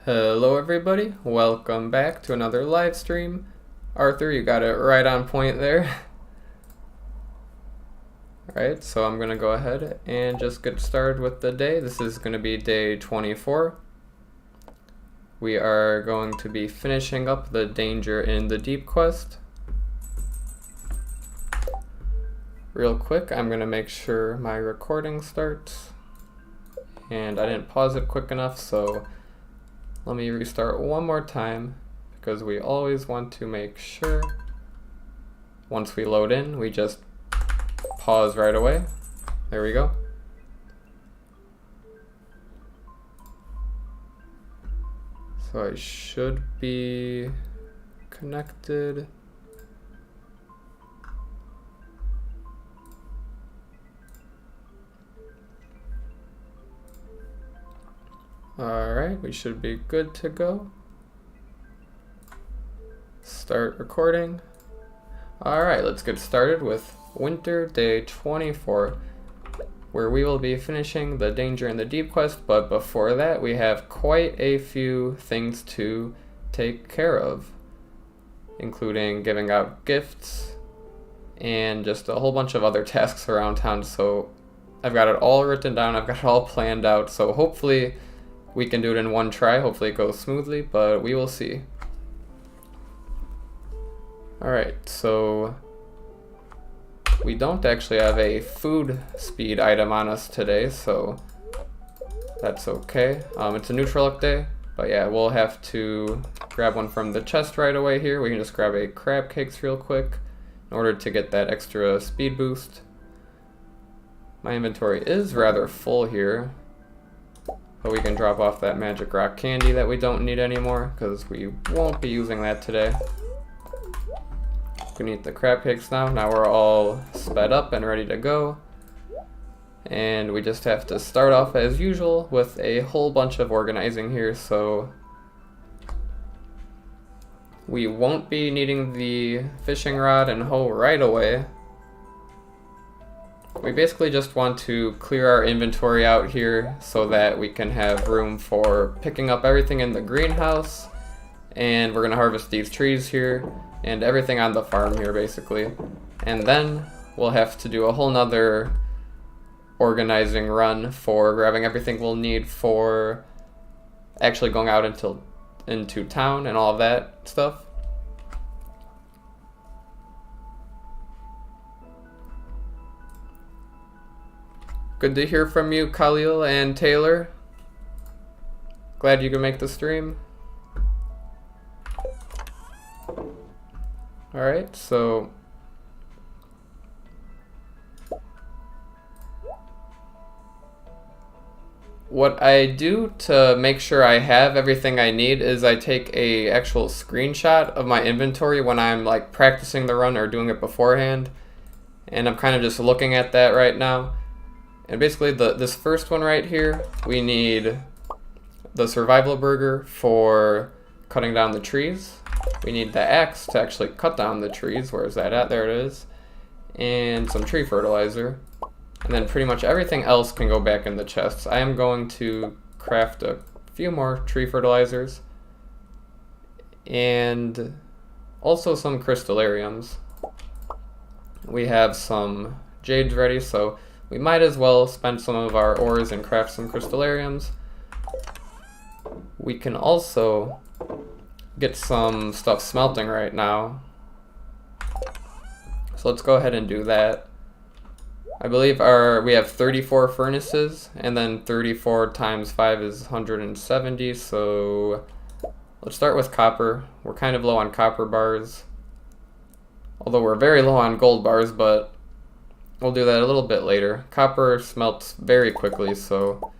Hello everybody, welcome back to another live stream. Arthur, you got it right on point there. Alright, so I'm gonna go ahead and just get started with the day. This is gonna be day 24. We are going to be finishing up the Danger in the Deep quest. Real quick, I'm gonna make sure my recording starts. And I didn't pause it quick enough, so let me restart one more time, because we always want to make sure once we load in, we just pause right away. There we go. So I should be connected. Alright, we should be good to go. Start recording. Alright, let's get started with Winter Day 24, where we will be finishing the Danger in the Deep quest, but before that we have quite a few things to take care of, including giving out gifts and just a whole bunch of other tasks around town. So I've got it all written down, I've got it all planned out, so hopefully we can do it in one try. Hopefully it goes smoothly, but we will see. Alright, so we don't actually have a food speed item on us today, so that's okay. It's a neutral luck day, but yeah, we'll have to grab one from the chest right away here. We can just grab a crab cakes real quick in order to get that extra speed boost. My inventory is rather full here, but we can drop off that magic rock candy that we don't need anymore, because we won't be using that today. We can eat the crab cakes now. Now we're all sped up and ready to go. And we just have to start off as usual with a whole bunch of organizing here, so we won't be needing the fishing rod and hoe right away. We basically just want to clear our inventory out here so that we can have room for picking up everything in the greenhouse, and we're going to harvest these trees here and everything on the farm here basically, and then we'll have to do a whole nother organizing run for grabbing everything we'll need for actually going out into town and all of that stuff. Good to hear from you, Khalil and Taylor. Glad you could make the stream. Alright, so what I do to make sure I have everything I need is I take a actual screenshot of my inventory when I'm like practicing the run or doing it beforehand. And I'm kind of just looking at that right now. And basically this first one right here, we need the survival burger for cutting down the trees. We need the axe to actually cut down the trees. Where is that at? There it is. And some tree fertilizer. And then pretty much everything else can go back in the chests. I am going to craft a few more tree fertilizers. And also some crystallariums. We have some jades ready, so we might as well spend some of our ores and craft some crystallariums. We can also get some stuff smelting right now. So let's go ahead and do that. I believe we have 34 furnaces, and then 34 times 5 is 170, so let's start with copper. We're kind of low on copper bars, although we're very low on gold bars, but we'll do that a little bit later. Copper smelts very quickly, so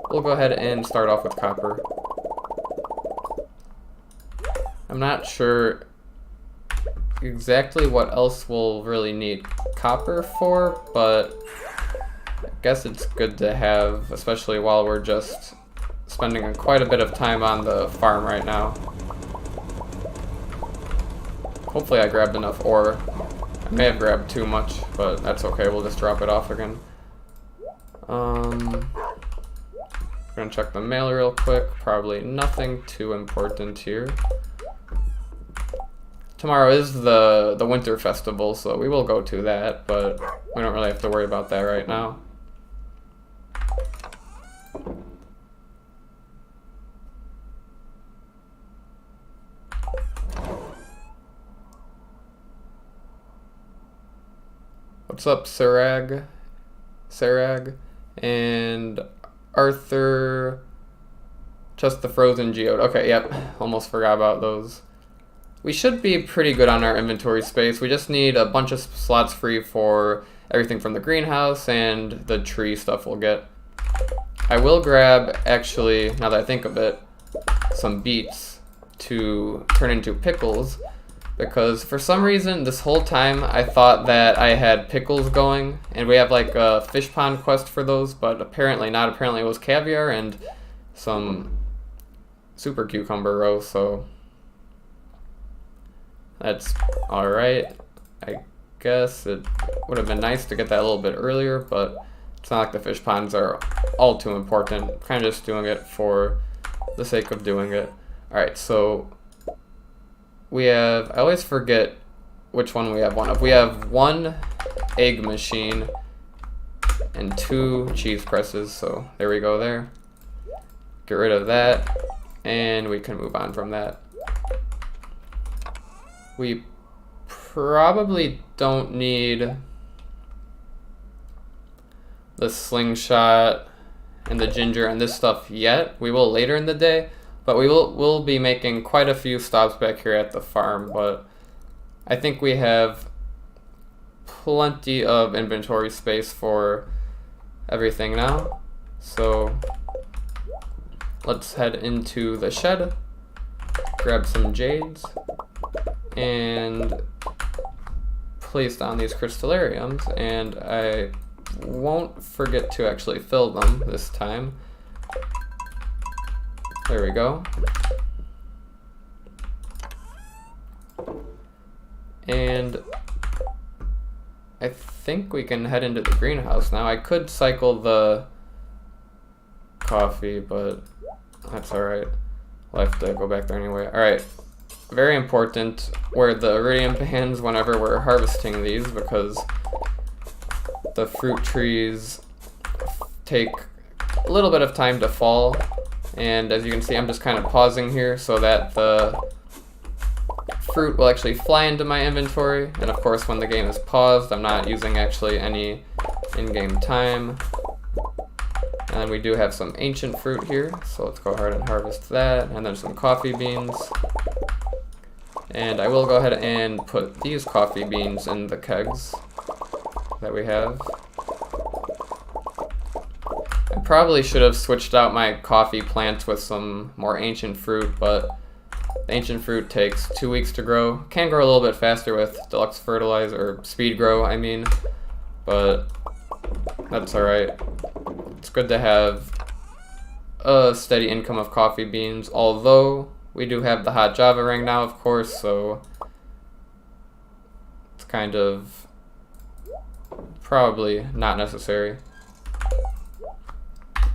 we'll go ahead and start off with copper. I'm not sure exactly what else we'll really need copper for, but I guess it's good to have, especially while we're just spending quite a bit of time on the farm right now. Hopefully I grabbed enough ore. I may have grabbed too much, but that's okay, we'll just drop it off again. Gonna check the mail real quick. Probably nothing too important here. Tomorrow is the winter festival, so we will go to that, but we don't really have to worry about that right now. What's up, Sarag? And Arthur, just the frozen geode. Okay, yep, almost forgot about those. We should be pretty good on our inventory space. We just need a bunch of slots free for everything from the greenhouse and the tree stuff we'll get. I will grab, actually, now that I think of it, some beets to turn into pickles, because for some reason this whole time I thought that I had pickles going, and we have like a fish pond quest for those, but apparently not. Apparently it was caviar and some super cucumber roe, so that's alright. I guess it would have been nice to get that a little bit earlier, but it's not like the fish ponds are all too important. Kind of just doing it for the sake of doing it. Alright, so we have, I always forget which one we have one of. We have one egg machine and 2 cheese presses, so there we go there. Get rid of that, and we can move on from that. We probably don't need the slingshot and the ginger and this stuff yet. We will later in the day, but we'll be making quite a few stops back here at the farm, but I think we have plenty of inventory space for everything now. So let's head into the shed, grab some jades, and place down these crystallariums, and I won't forget to actually fill them this time. There we go. And I think we can head into the greenhouse now. I could cycle the coffee, but that's alright. We'll have to go back there anyway. Alright. Very important, wear the iridium bands whenever we're harvesting these, because the fruit trees take a little bit of time to fall. And as you can see, I'm just kind of pausing here so that the fruit will actually fly into my inventory. And of course, when the game is paused, I'm not using actually any in-game time. And then we do have some ancient fruit here, so let's go ahead and harvest that. And then some coffee beans. And I will go ahead and put these coffee beans in the kegs that we have. I probably should have switched out my coffee plants with some more ancient fruit, but the ancient fruit takes 2 weeks to grow. Can grow a little bit faster with deluxe fertilizer, or speed grow, I mean, but that's alright. It's good to have a steady income of coffee beans, although we do have the hot Java ring now, of course, so it's kind of probably not necessary.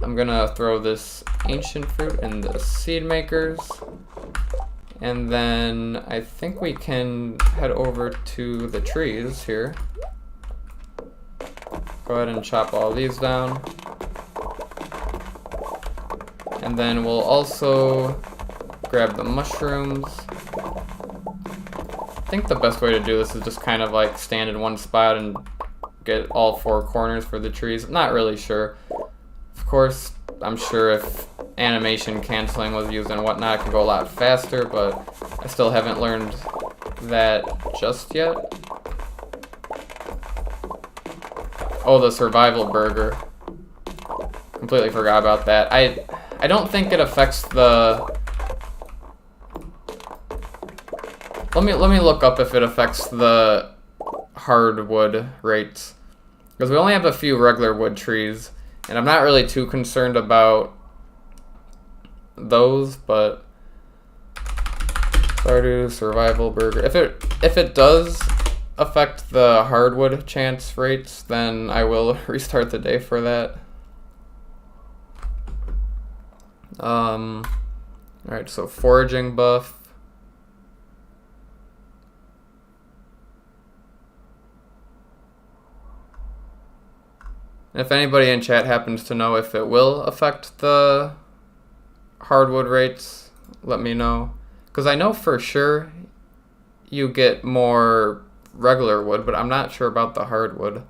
I'm gonna throw this ancient fruit in the seed makers, and then I think we can head over to the trees here. Go ahead and chop all these down, and then we'll also grab the mushrooms. I think the best way to do this is just kind of like stand in one spot and get all 4 corners for the trees. I'm not really sure. Of course, I'm sure if animation canceling was used and whatnot, it could go a lot faster, but I still haven't learned that just yet. Oh, the survival burger. Completely forgot about that. I don't think it affects the... Let me look up if it affects the hardwood rates, because we only have a few regular wood trees, and I'm not really too concerned about those, but Stardew survival burger. If it does affect the hardwood chance rates, then I will restart the day for that. Alright, so foraging buff. If anybody in chat happens to know if it will affect the hardwood rates, let me know. Because I know for sure you get more regular wood, but I'm not sure about the hardwood.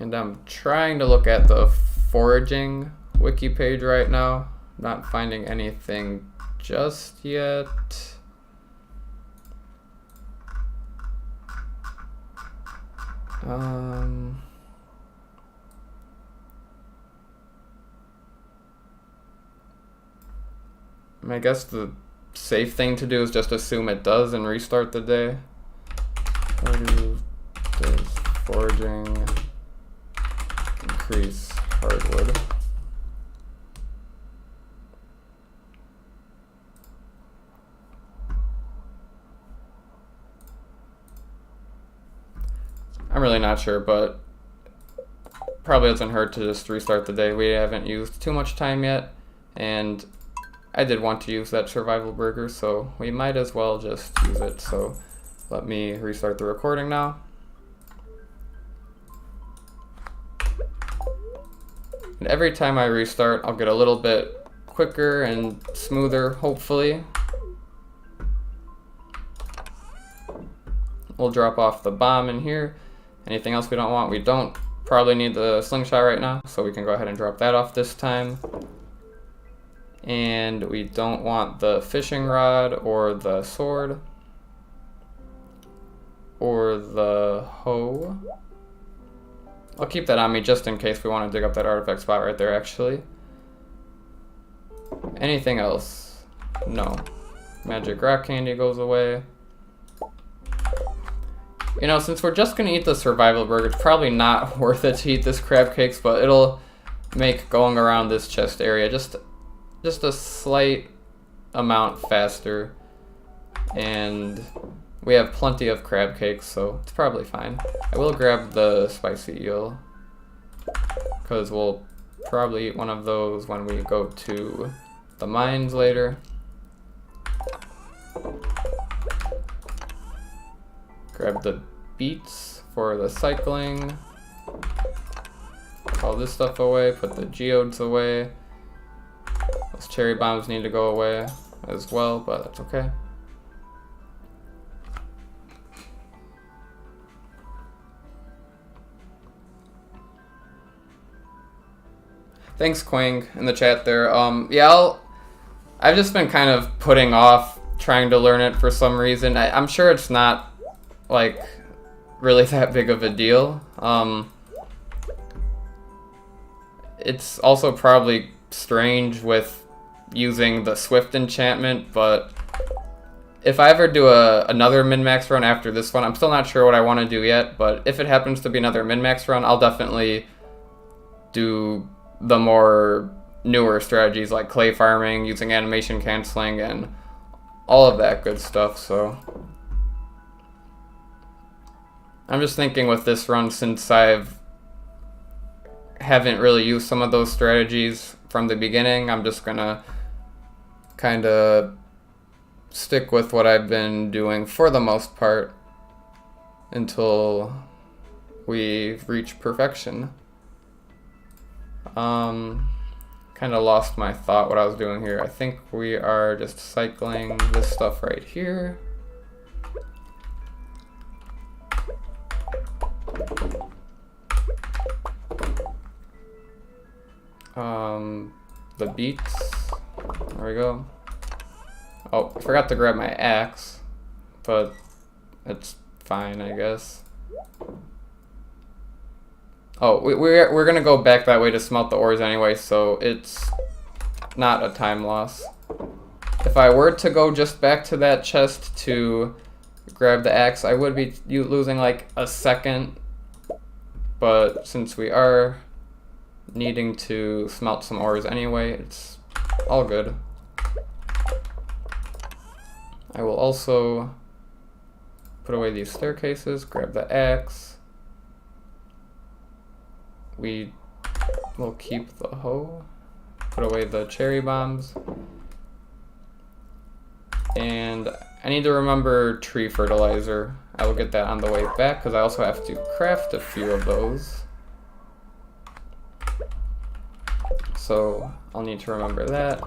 And I'm trying to look at the foraging wiki page right now. Not finding anything just yet. I guess the safe thing to do is just assume it does and restart the day. Does foraging increase hardwood? I'm really not sure, but probably doesn't hurt to just restart the day. We haven't used too much time yet, and I did want to use that survival burger, so we might as well just use it. So let me restart the recording now. And every time I restart, I'll get a little bit quicker and smoother, hopefully. We'll drop off the bomb in here. Anything else we don't want? We don't probably need the slingshot right now, so we can go ahead and drop that off this time. And we don't want the fishing rod or the sword or the hoe. I'll keep that on me just in case we want to dig up that artifact spot right there, actually. Anything else? No. Magic rock candy goes away. You know, since we're just gonna eat the survival burger, it's probably not worth it to eat this crab cakes, but it'll make going around this chest area just a slight amount faster. And we have plenty of crab cakes, so it's probably fine. I will grab the spicy eel, because we'll probably eat one of those when we go to the mines later. Grab the beets for the cycling. Put all this stuff away, put the geodes away. Those cherry bombs need to go away as well, but that's okay. Thanks, Quang, in the chat there. Yeah, I've just been kind of putting off trying to learn it for some reason. I'm sure it's not like really that big of a deal. It's also probably strange with using the Swift enchantment, but if I ever do another min-max run after this one, I'm still not sure what I want to do yet, but if it happens to be another min-max run, I'll definitely do the more newer strategies like clay farming, using animation canceling, and all of that good stuff. So I'm just thinking with this run, since haven't really used some of those strategies from the beginning, I'm just gonna kind of stick with what I've been doing for the most part until we reach perfection. Kind of lost my thought what I was doing here. I think we are just cycling this stuff right here. The beets. There we go. Oh, I forgot to grab my axe, but it's fine, I guess. Oh, we're gonna go back that way to smelt the ores anyway, so it's not a time loss. If I were to go just back to that chest to grab the axe, I would be losing like a second, but since we are needing to smelt some ores anyway, it's all good. I will also put away these staircases, grab the axe. We will keep the hoe, put away the cherry bombs. And I need to remember tree fertilizer. I will get that on the way back because I also have to craft a few of those. So I'll need to remember that.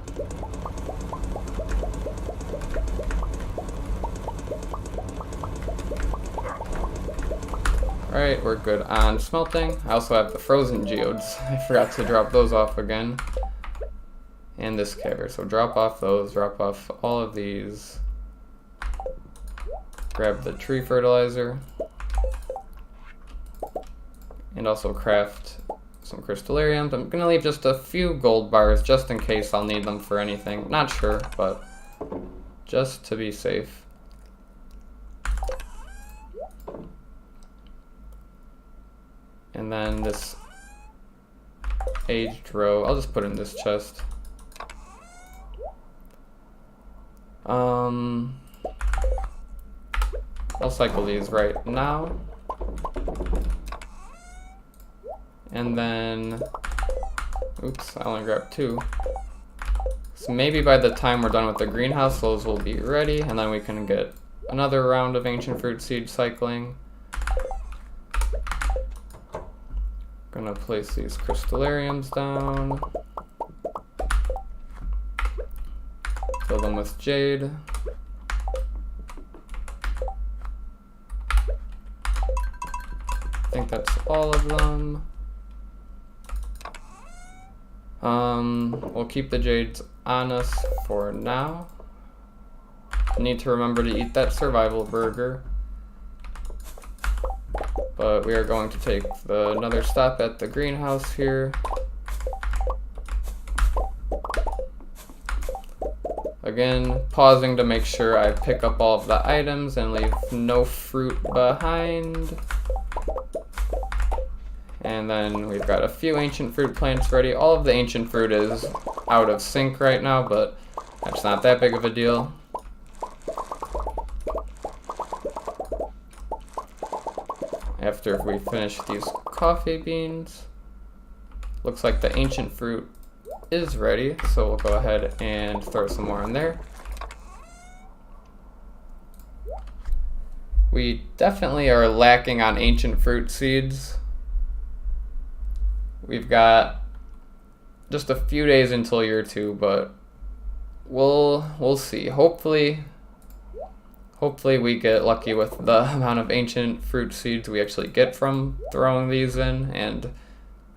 Alright, we're good on smelting. I also have the frozen geodes. I forgot to drop those off again. And this caver. So drop off those, drop off all of these. Grab the tree fertilizer. And also craft some crystallariums. I'm gonna leave just a few gold bars just in case I'll need them for anything. Not sure, but just to be safe. And then this aged row, I'll just put in this chest. I'll cycle these right now. And then, oops, I only grabbed 2. So maybe by the time we're done with the greenhouse, those will be ready, and then we can get another round of ancient fruit seed cycling. Gonna place these crystallariums down. Fill them with jade. I think that's all of them. We'll keep the jades on us for now. Need to remember to eat that survival burger. But we are going to take another stop at the greenhouse here. Again, pausing to make sure I pick up all of the items and leave no fruit behind. And then we've got a few ancient fruit plants ready. All of the ancient fruit is out of sync right now, but that's not that big of a deal. After we finish these coffee beans, looks like the ancient fruit is ready, so we'll go ahead and throw some more in there. We definitely are lacking on ancient fruit seeds. We've got just a few days until year 2, but we'll see. Hopefully we get lucky with the amount of ancient fruit seeds we actually get from throwing these in, and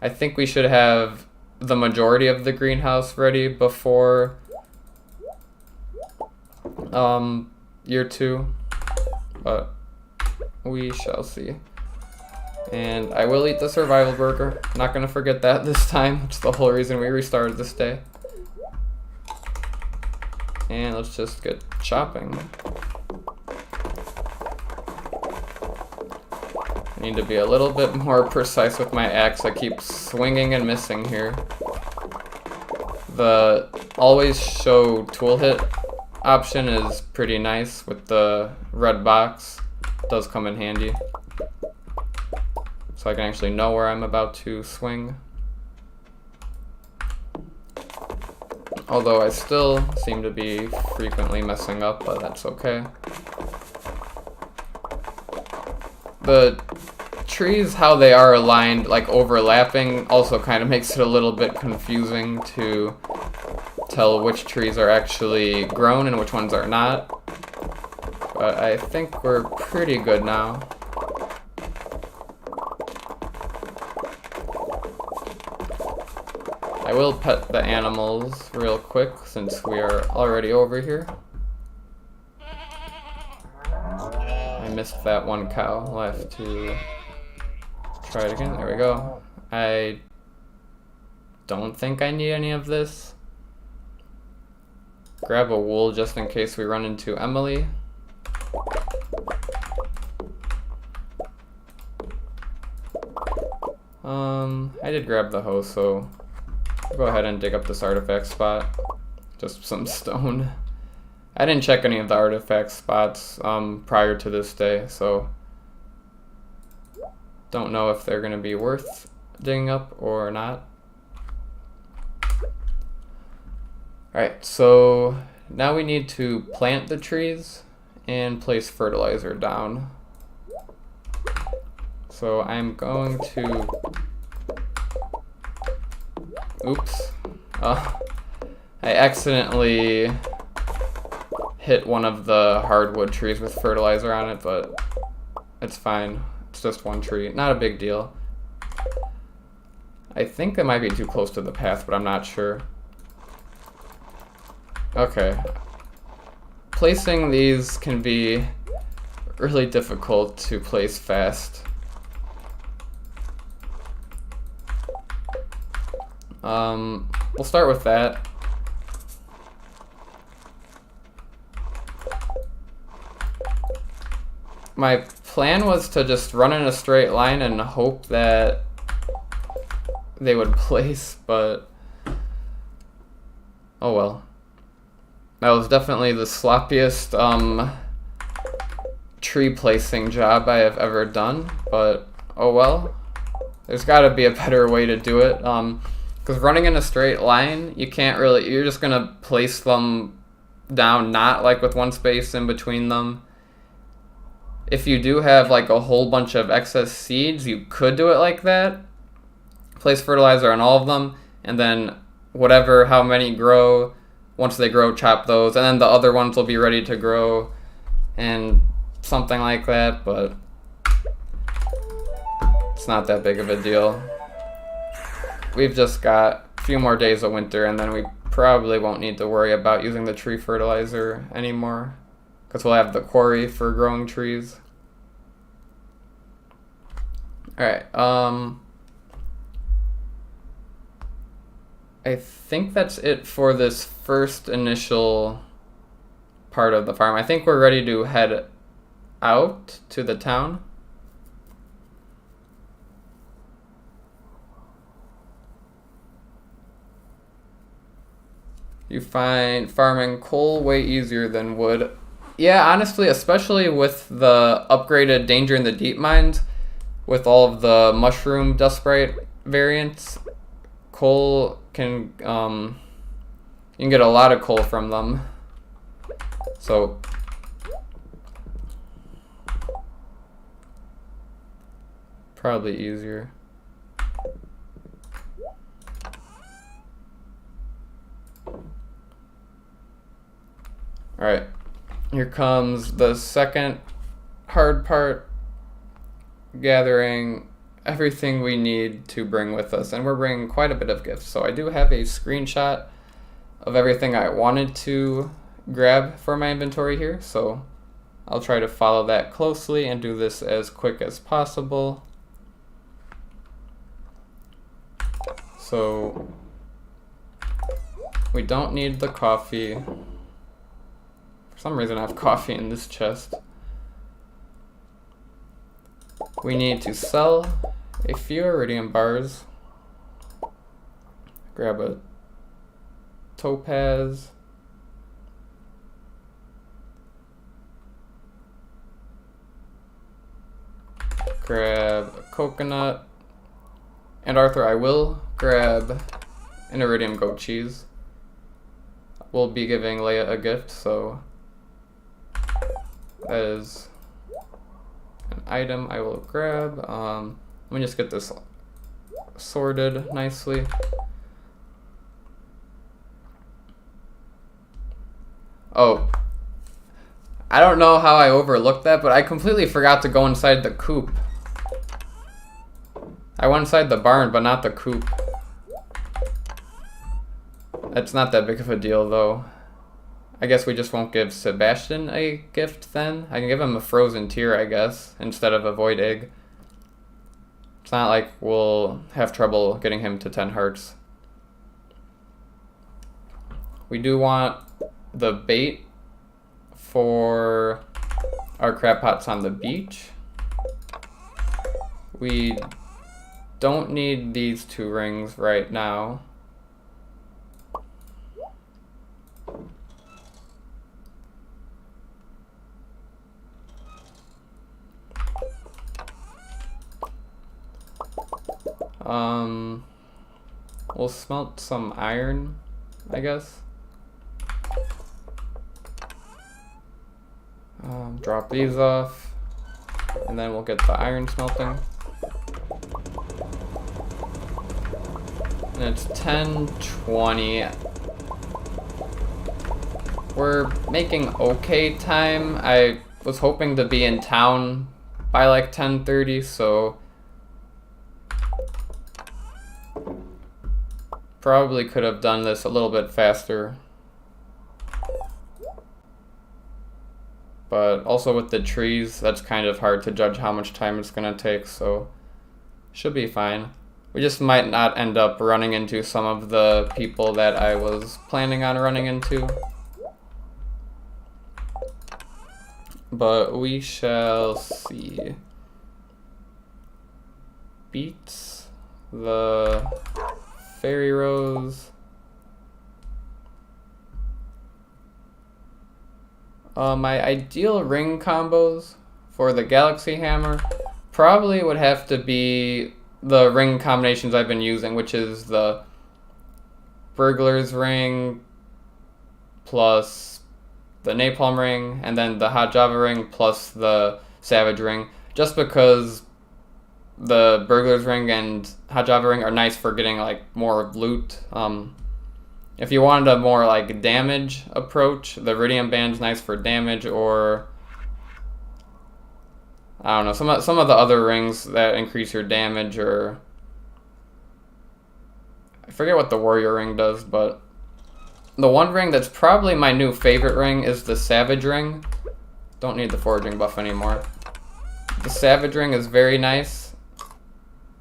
I think we should have the majority of the greenhouse ready before year 2, but we shall see. And I will eat the survival burger. Not gonna forget that this time. It's the whole reason we restarted this day. And let's just get chopping. I need to be a little bit more precise with my axe. I keep swinging and missing here. The always show tool hit option is pretty nice with the red box. It does come in handy. So I can actually know where I'm about to swing. Although I still seem to be frequently messing up, but that's okay. The trees, how they are aligned, like overlapping, also kind of makes it a little bit confusing to tell which trees are actually grown and which ones are not. But I think we're pretty good now. I will pet the animals real quick since we are already over here. I missed that one cow. We'll have to try it again. There we go. I don't think I need any of this. Grab a wool just in case we run into Emily. I did grab the hoe, so I'll go ahead and dig up this artifact spot. Just some stone. I didn't check any of the artifact spots prior to this day, so don't know if they're going to be worth digging up or not. Alright, so now we need to plant the trees and place fertilizer down. So I'm going to... Oops. I accidentally hit one of the hardwood trees with fertilizer on it, but it's fine. It's just one tree. Not a big deal. I think it might be too close to the path, but I'm not sure. Okay. Placing these can be really difficult to place fast. We'll start with that. My plan was to just run in a straight line and hope that they would place, but oh well. That was definitely the sloppiest tree placing job I have ever done, but oh well. There's got to be a better way to do it. Because running in a straight line, you can't really, you're just going to place them down, not like with one space in between them. If you do have like a whole bunch of excess seeds, you could do it like that. Place fertilizer on all of them, and then whatever, how many grow, once they grow, chop those, and then the other ones will be ready to grow, and something like that, but it's not that big of a deal. We've just got a few more days of winter, and then we probably won't need to worry about using the tree fertilizer anymore, because we'll have the quarry for growing trees. Alright, I think that's it for this first initial part of the farm. I think we're ready to head out to the town. You find farming coal way easier than wood. Yeah, honestly, especially with the upgraded Danger in the Deep mines, with all of the mushroom dust sprite variants, coal can, you can get a lot of coal from them. So, probably easier. Alright, here comes the second hard part, gathering everything we need to bring with us, and we're bringing quite a bit of gifts. So I do have a screenshot of everything I wanted to grab for my inventory here, so I'll try to follow that closely and do this as quick as possible. So we don't need the coffee. For some reason I have coffee in this chest. We need to sell a few iridium bars. Grab a topaz. Grab a coconut. And Arthur, I will grab an iridium goat cheese. We'll be giving Leia a gift, so that is an item I will grab. Let me just get this sorted nicely. Oh, I don't know how I overlooked that, but I completely forgot to go inside the coop. I went inside the barn, but not the coop. It's not that big of a deal, though. I guess we just won't give Sebastian a gift then. I can give him a frozen tear, I guess, instead of a void egg. It's not like we'll have trouble getting him to 10 hearts. We do want the bait for our crab pots on the beach. We don't need these 2 rings right now. We'll smelt some iron, I guess. Drop these off, and then we'll get the iron smelting. And it's 10:20. We're making okay time. I was hoping to be in town by like 10:30, so probably could have done this a little bit faster. But also with the trees, that's kind of hard to judge how much time it's gonna take, so should be fine. We just might not end up running into some of the people that I was planning on running into. But we shall see. Beets, the fairy rose. My ideal ring combos for the galaxy hammer probably would have to be the ring combinations I've been using, which is the burglar's ring plus the napalm ring, and then the hot java ring plus the savage ring, just because the burglar's ring and hot java ring are nice for getting like more loot. If you wanted a more like damage approach, the iridium band's nice for damage, or I don't know, some of the other rings that increase your damage, or I forget what the warrior ring does, but the one ring that's probably my new favorite ring is the savage ring. Don't need the foraging buff anymore. The savage ring is very nice.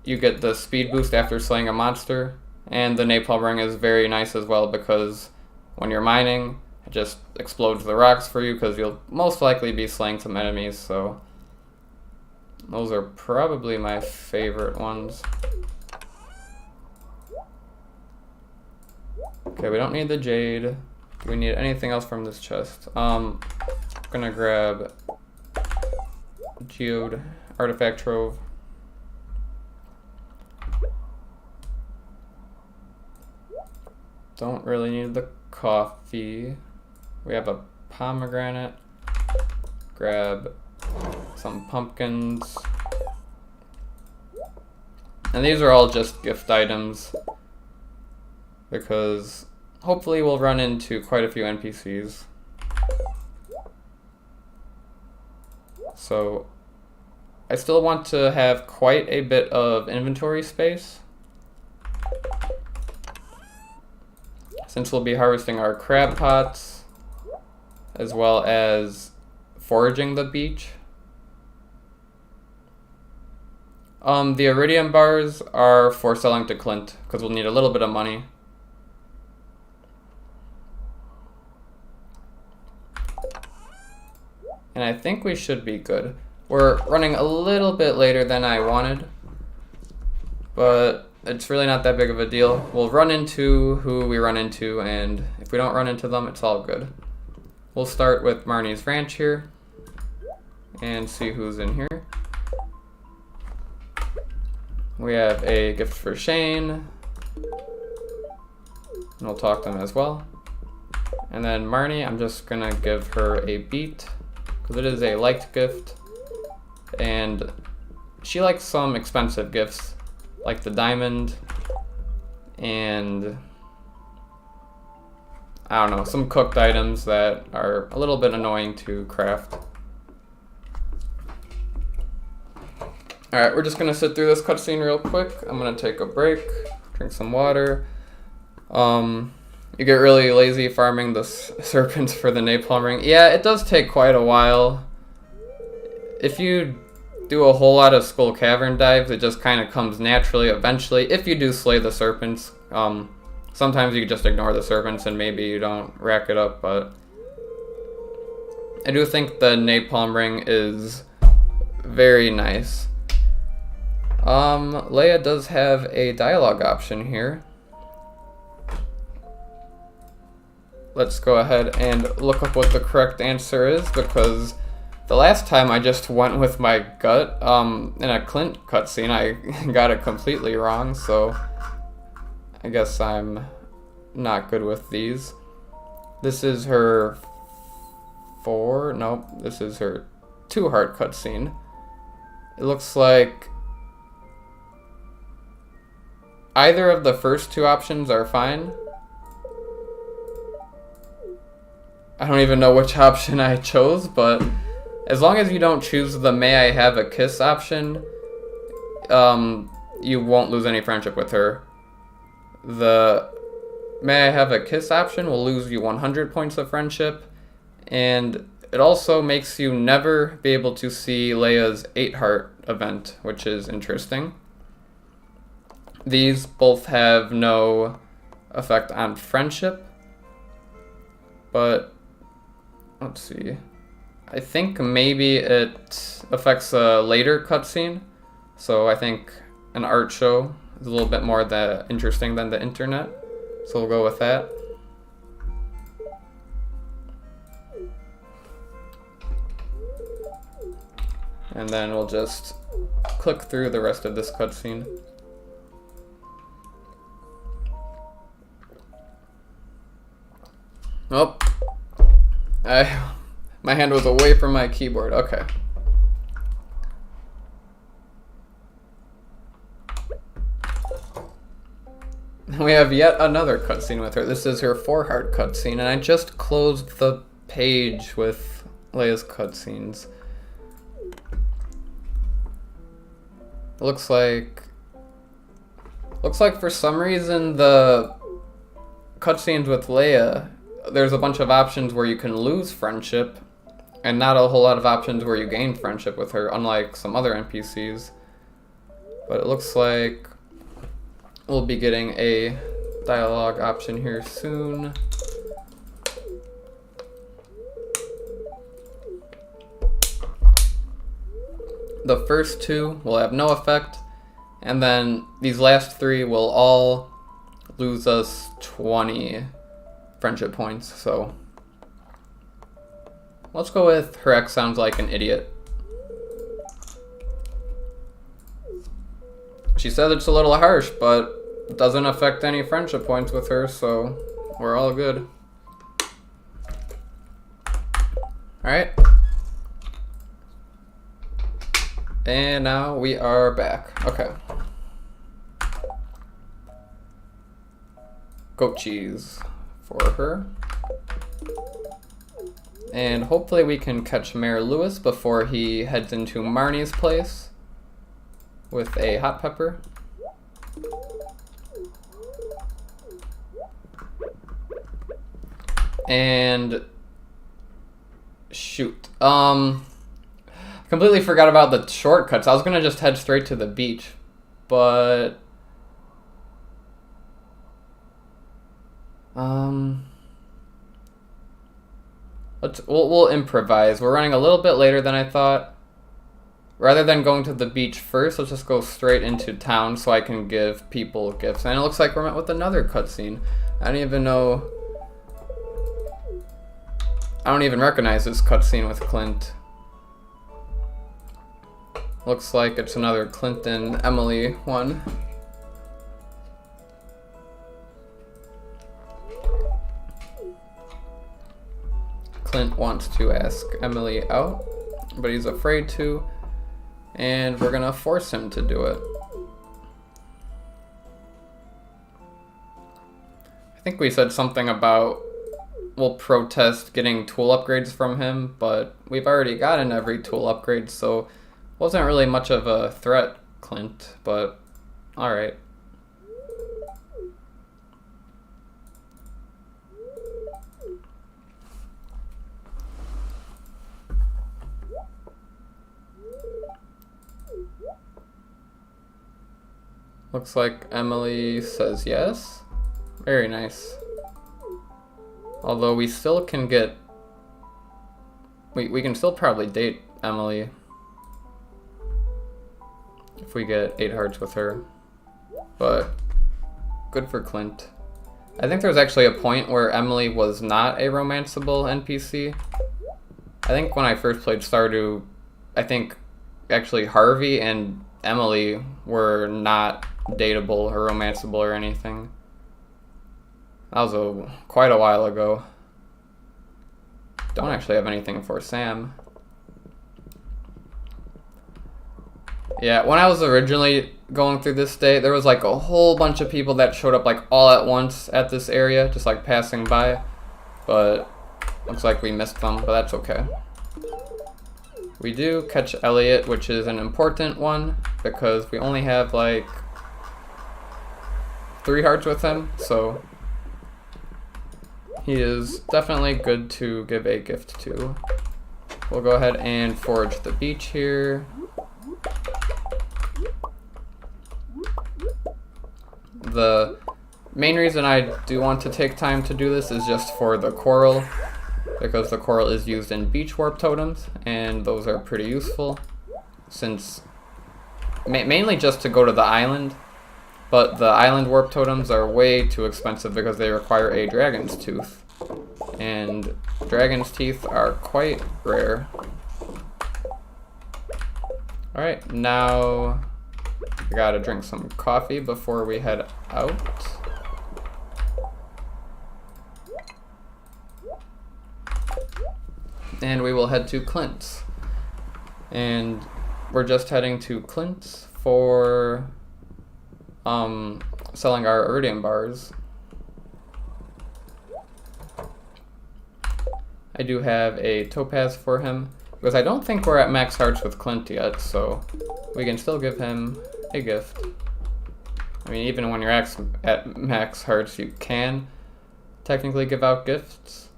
You get the speed boost after slaying a monster, and the napalm ring is very nice as well because when you're mining, it just explodes the rocks for you because you'll most likely be slaying some enemies, so those are probably my favorite ones. Okay, we don't need the jade. Do we need anything else from this chest? I'm gonna grab geode artifact trove. Don't really need the coffee. We have a pomegranate. Grab some pumpkins. And these are all just gift items, because hopefully we'll run into quite a few NPCs. So I still want to have quite a bit of inventory space, since we'll be harvesting our crab pots as well as foraging the beach. The iridium bars are for selling to Clint, because we'll need a little bit of money. And I think we should be good. We're running a little bit later than I wanted, but it's really not that big of a deal. We'll run into who we run into, and if we don't run into them, it's all good. We'll start with Marnie's Ranch here and see who's in here. We have a gift for Shane, and we'll talk to him as well. And then Marnie, I'm just gonna give her a beet, because it is a liked gift, and she likes some expensive gifts, like the diamond, and I don't know, some cooked items that are a little bit annoying to craft. Alright, we're just gonna sit through this cutscene real quick. I'm gonna take a break, drink some water. You get really lazy farming the serpents for the napalm ring. Yeah, it does take quite a while. If you do a whole lot of Skull Cavern dives, it just kind of comes naturally eventually, if you do slay the serpents. Sometimes you can just ignore the serpents and maybe you don't rack it up, but I do think the napalm ring is very nice. Leia does have a dialogue option here. Let's go ahead and look up what the correct answer is, because The last time I just went with my gut. In a Clint cutscene, I got it completely wrong, so I guess I'm not good with these. This is her this is her 2 heart cutscene. It looks like either of the first 2 options are fine. I don't even know which option I chose, but as long as you don't choose the may I have a kiss option, you won't lose any friendship with her. The may I have a kiss option will lose you 100 points of friendship, and it also makes you never be able to see Leia's 8 heart event, which is interesting. These both have no effect on friendship, but let's see. I think maybe it affects a later cutscene, so I think an art show is a little bit more interesting than the internet, so we'll go with that. And then we'll just click through the rest of this cutscene. Oh, my hand was away from my keyboard. Okay. We have yet another cutscene with her. This is her 4 heart cutscene, and I just closed the page with Leia's cutscenes. Looks like for some reason the cutscenes with Leia, there's a bunch of options where you can lose friendship, and not a whole lot of options where you gain friendship with her, unlike some other NPCs. But it looks like we'll be getting a dialogue option here soon. The first 2 will have no effect, and then these last 3 will all lose us 20 friendship points, so let's go with her ex sounds like an idiot. She said it's a little harsh, but it doesn't affect any friendship points with her, so we're all good. Alright. And now we are back. Okay. Goat cheese for her. And hopefully we can catch Mayor Lewis before he heads into Marnie's place with a hot pepper. And shoot. Completely forgot about the shortcuts. I was gonna just head straight to the beach, but we'll improvise. We're running a little bit later than I thought. Rather than going to the beach first, let's just go straight into town so I can give people gifts. And it looks like we're met with another cutscene. I don't even recognize this cutscene with Clint. Looks like it's another Clint and Emily one. Clint wants to ask Emily out, but he's afraid to, and we're gonna force him to do it. I think we said something about we'll protest getting tool upgrades from him, but we've already gotten every tool upgrade, so wasn't really much of a threat, Clint, but alright. Looks like Emily says yes. Very nice. Although we still can get... We can still probably date Emily if we get 8 hearts with her. But good for Clint. I think there was actually a point where Emily was not a romanceable NPC. I think when I first played Stardew, I think actually Harvey and Emily were not dateable or romanceable or anything. That was quite a while ago. Don't actually have anything for Sam. Yeah, when I was originally going through this state, there was like a whole bunch of people that showed up like all at once at this area, just like passing by. But looks like we missed them, but that's okay. We do catch Elliot, which is an important one because we only have like 3 hearts with him, so he is definitely good to give a gift to. We'll go ahead and forage the beach here. The main reason I do want to take time to do this is just for the coral, because the coral is used in beach warp totems, and those are pretty useful, since mainly just to go to the island, but the island warp totems are way too expensive because they require a dragon's tooth, and dragon's teeth are quite rare. Alright, now we gotta drink some coffee before we head out. And we will head to Clint's. And we're just heading to Clint's for selling our iridium bars. I do have a topaz for him, because I don't think we're at max hearts with Clint yet, so we can still give him a gift. I mean, even when you're at max hearts, you can technically give out gifts.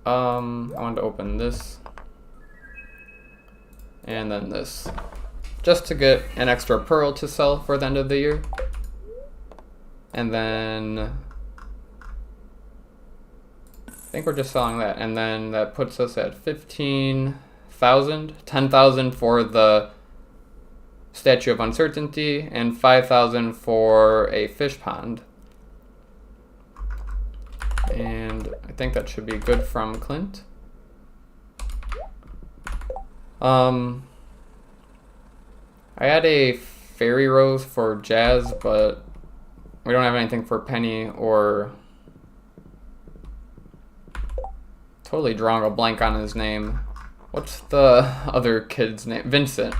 I wanted to open this and then this, just to get an extra pearl to sell for the end of the year. And then I think we're just selling that, and then that puts us at 15,000, 10,000 for the Statue of Uncertainty, and 5,000 for a fish pond. And I think that should be good from Clint. I had a fairy rose for Jazz, but we don't have anything for Penny or... Totally drawing a blank on his name. What's the other kid's name? Vincent.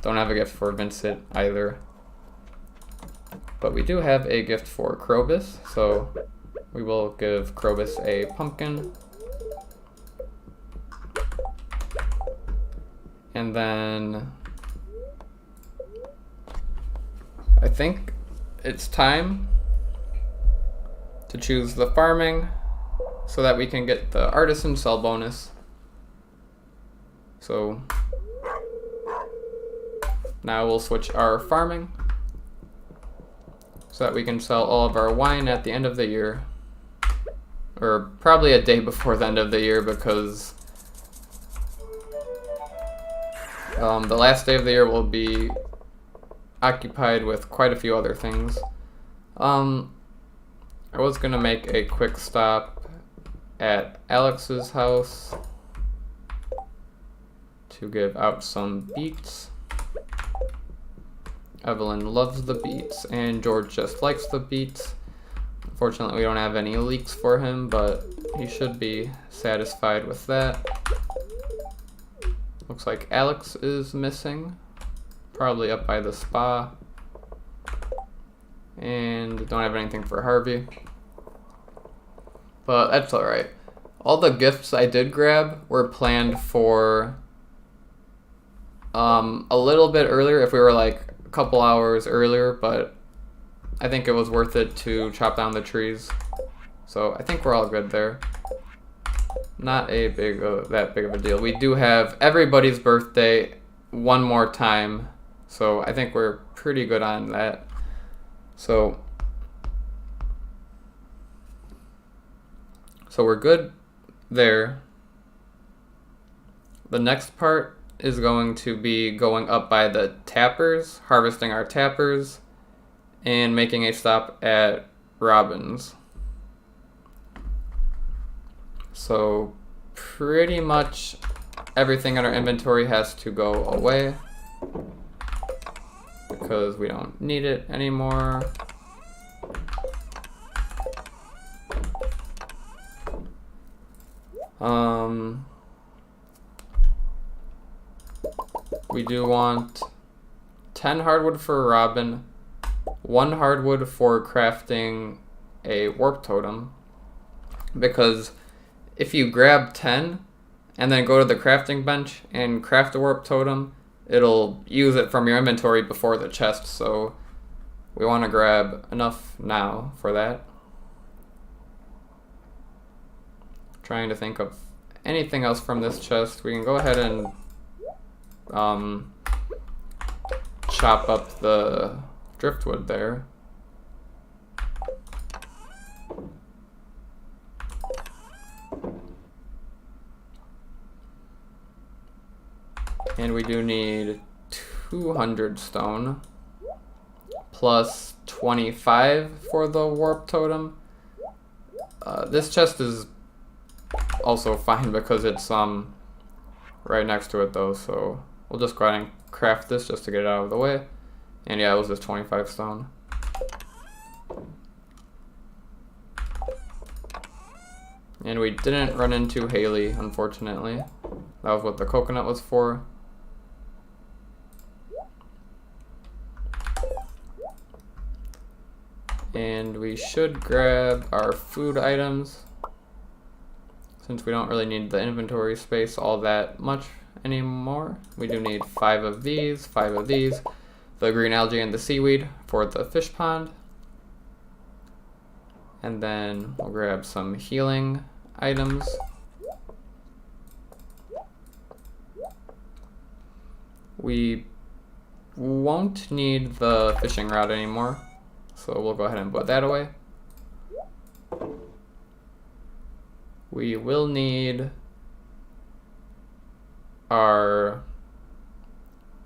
Don't have a gift for Vincent either. But we do have a gift for Krobus, so we will give Krobus a pumpkin. And then I think it's time to choose the farming so that we can get the artisan sell bonus. So now we'll switch our farming so that we can sell all of our wine at the end of the year. Or probably a day before the end of the year, because the last day of the year will be occupied with quite a few other things. I was gonna make a quick stop at Alex's house to give out some beets. Evelyn loves the beets, and George just likes the beets. Unfortunately, we don't have any leeks for him, but he should be satisfied with that. Looks like Alex is missing, probably up by the spa. And don't have anything for Harvey, but that's alright. All the gifts I did grab were planned for a little bit earlier, if we were like a couple hours earlier, but I think it was worth it to chop down the trees. So I think we're all good there. Not a that big of a deal. We do have everybody's birthday one more time, so I think we're pretty good on that. So we're good there. The next part is going to be going up by the tappers, harvesting our tappers, and making a stop at Robin's. So pretty much everything in our inventory has to go away because we don't need it anymore. We do want 10 hardwood for Robin, 1 hardwood for crafting a warp totem, because if you grab 10 and then go to the crafting bench and craft a warp totem, it'll use it from your inventory before the chest, so we want to grab enough now for that. Trying to think of anything else from this chest. We can go ahead and chop up the driftwood there. And we do need 200 stone plus 25 for the warp totem. This chest is also fine because it's right next to it though, so we'll just go ahead and craft this just to get it out of the way. And yeah, it was just 25 stone. And we didn't run into Haley, unfortunately. That was what the coconut was for. And we should grab our food items, since we don't really need the inventory space all that much anymore. We do need 5 of these, 5 of these, the green algae and the seaweed for the fish pond. And then we'll grab some healing items. We won't need the fishing rod anymore, so we'll go ahead and put that away. We will need our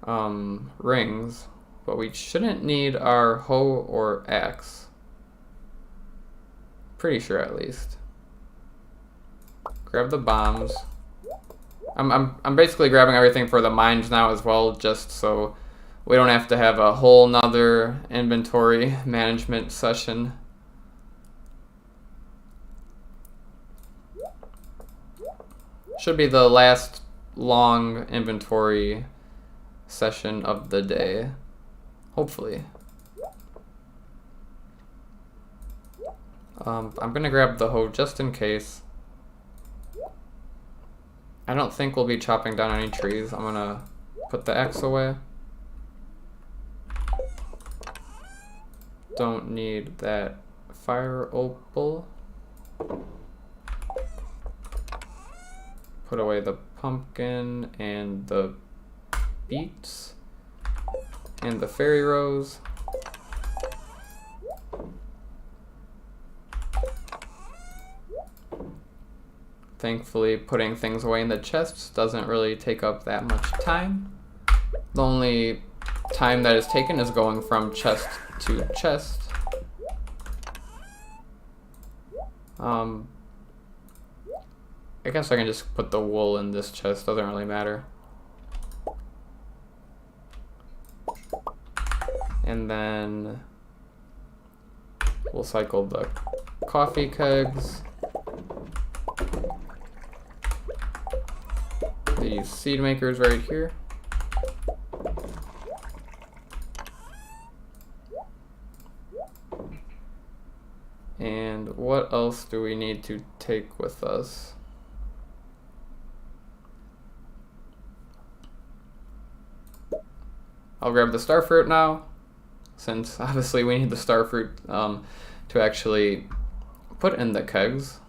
rings, but we shouldn't need our hoe or axe. Pretty sure, at least. Grab the bombs. I'm basically grabbing everything for the mines now as well, just so we don't have to have a whole nother inventory management session. Should be the last long inventory session of the day, hopefully. I'm gonna grab the hoe just in case. I don't think we'll be chopping down any trees. I'm gonna put the axe away. Don't need that fire opal. Put away the pumpkin and the beets and the fairy rose. Thankfully, putting things away in the chests doesn't really take up that much time. The only time that is taken is going from chest to chest. I guess I can just put the wool in this chest, doesn't really matter. And then we'll cycle the coffee kegs. These seed makers right here. And what else do we need to take with us? I'll grab the starfruit now, since obviously we need the starfruit to actually put in the kegs.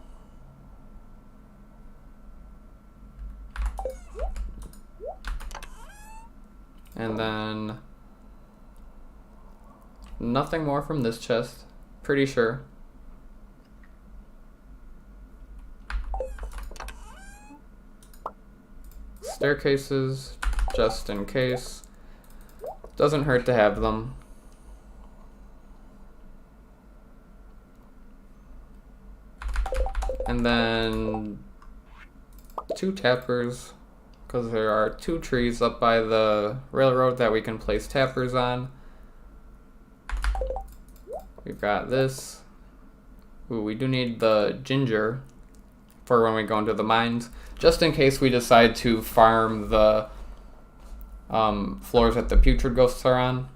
And then nothing more from this chest, pretty sure. Staircases, just in case. Doesn't hurt to have them. And then 2 tappers, because there are 2 trees up by the railroad that we can place tappers on. We've got this. Ooh, we do need the ginger for when we go into the mines, just in case we decide to farm the floors that the putrid ghosts are on.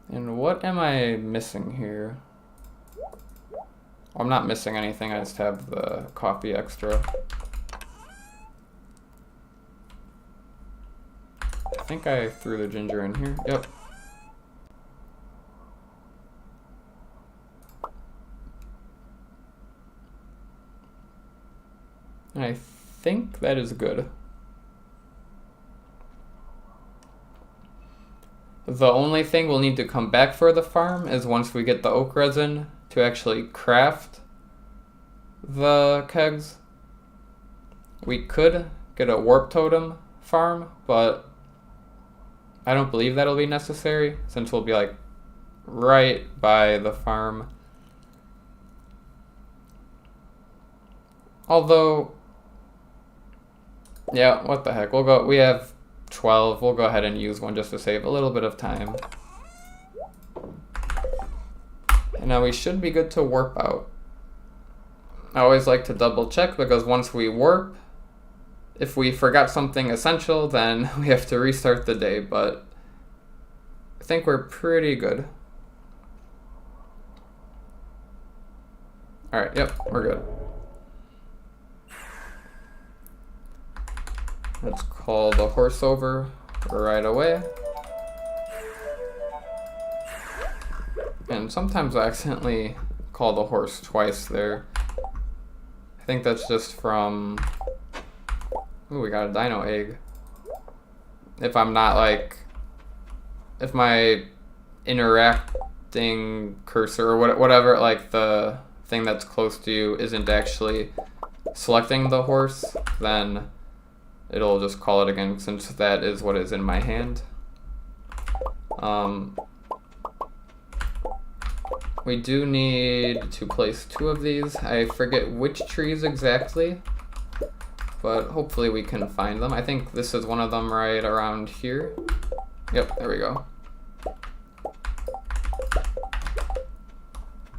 And what am I missing here? I'm not missing anything, I just have the coffee extra. I think I threw the ginger in here. Yep. I think that is good. The only thing we'll need to come back for the farm is once we get the oak resin to actually craft the kegs. We could get a warp totem farm, but I don't believe that'll be necessary since we'll be like right by the farm. Although, yeah, what the heck, we have 12, we'll go ahead and use one just to save a little bit of time. And now we should be good to warp out. I always like to double check because once we warp, if we forgot something essential, then we have to restart the day, but I think we're pretty good. Alright, yep, we're good. Let's call the horse over right away. And sometimes I accidentally call the horse twice there. I think that's just from... Ooh, we got a dino egg. If I'm not like... If my interacting cursor or whatever, like the thing that's close to you isn't actually selecting the horse, then it'll just call it again since that is what is in my hand. We do need to place 2 of these. I forget which trees exactly, but hopefully we can find them. I think this is one of them right around here. Yep, there we go.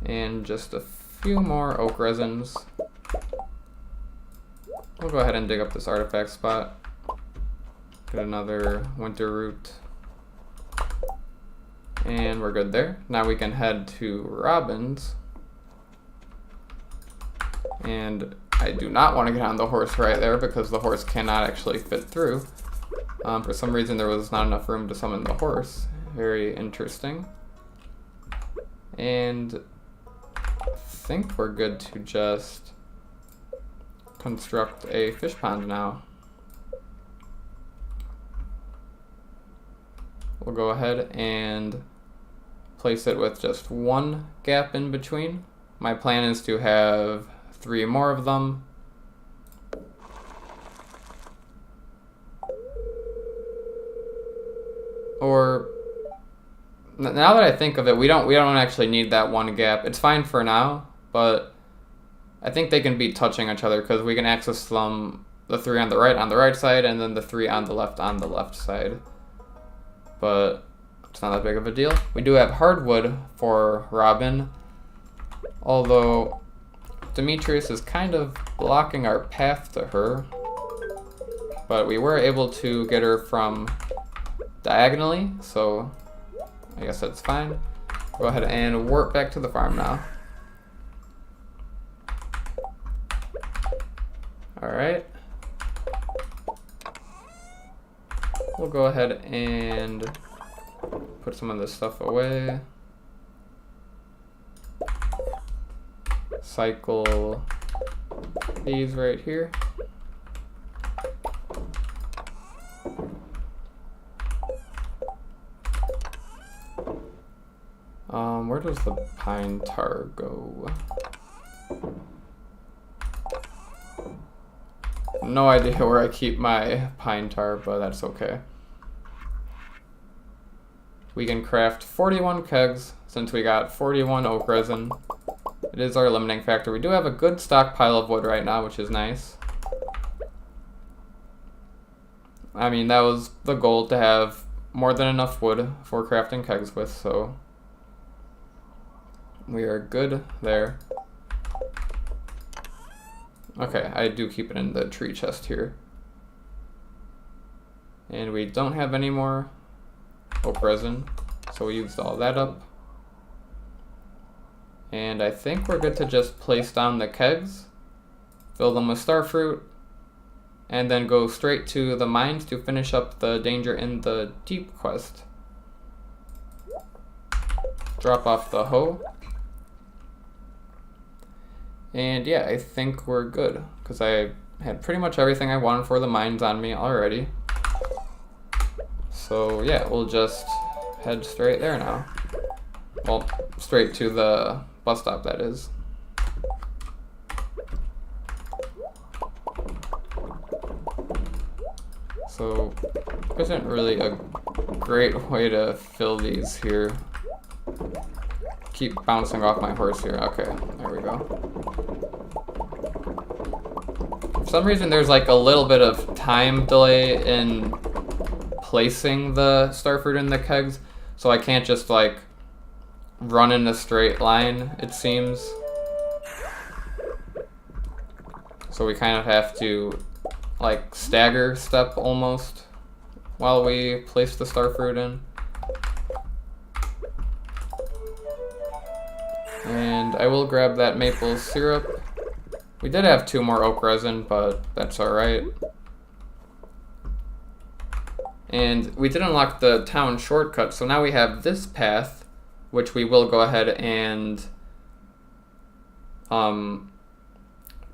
And just a few more oak resins. We'll go ahead and dig up this artifact spot. Get another winter root. And we're good there. Now we can head to Robin's. And I do not want to get on the horse right there because the horse cannot actually fit through. For some reason there was not enough room to summon the horse. Very interesting. And I think we're good to just construct a fish pond now. We'll go ahead and place it with just 1 gap in between. My plan is to have 3 more of them. Or now that I think of it, we don't actually need that 1 gap. It's fine for now, but I think they can be touching each other because we can access them, the 3 on the right side, and then the 3 on the left side. But it's not that big of a deal. We do have hardwood for Robin, although Demetrius is kind of blocking our path to her. But we were able to get her from diagonally, so I guess that's fine. Go ahead and warp back to the farm now. Alright. We'll go ahead and put some of this stuff away. Cycle these right here. Where does the pine tar go? No idea where I keep my pine tar, but that's okay. We can craft 41 kegs since we got 41 oak resin. It is our limiting factor. We do have a good stockpile of wood right now, which is nice. I mean, that was the goal, to have more than enough wood for crafting kegs with, so we are good there. Okay, I do keep it in the tree chest here. And we don't have any more oak resin, so we used all that up. And I think we're good to just place down the kegs, fill them with starfruit, and then go straight to the mines to finish up the Danger in the Deep quest. Drop off the hoe. And yeah, I think we're good, because I had pretty much everything I wanted for the mines on me already. So yeah, we'll just head straight there now. Well, straight to the bus stop, that is. So, there isn't really a great way to fill these here. Keep bouncing off my horse here. Okay, there we go. For some reason, there's like a little bit of time delay in placing the starfruit in the kegs, so I can't just like run in a straight line, it seems. So we kind of have to like stagger step almost while we place the starfruit in. And I will grab that maple syrup. We did have 2 more oak resin, but that's alright. And we did unlock the town shortcut, so now we have this path, which we will go ahead and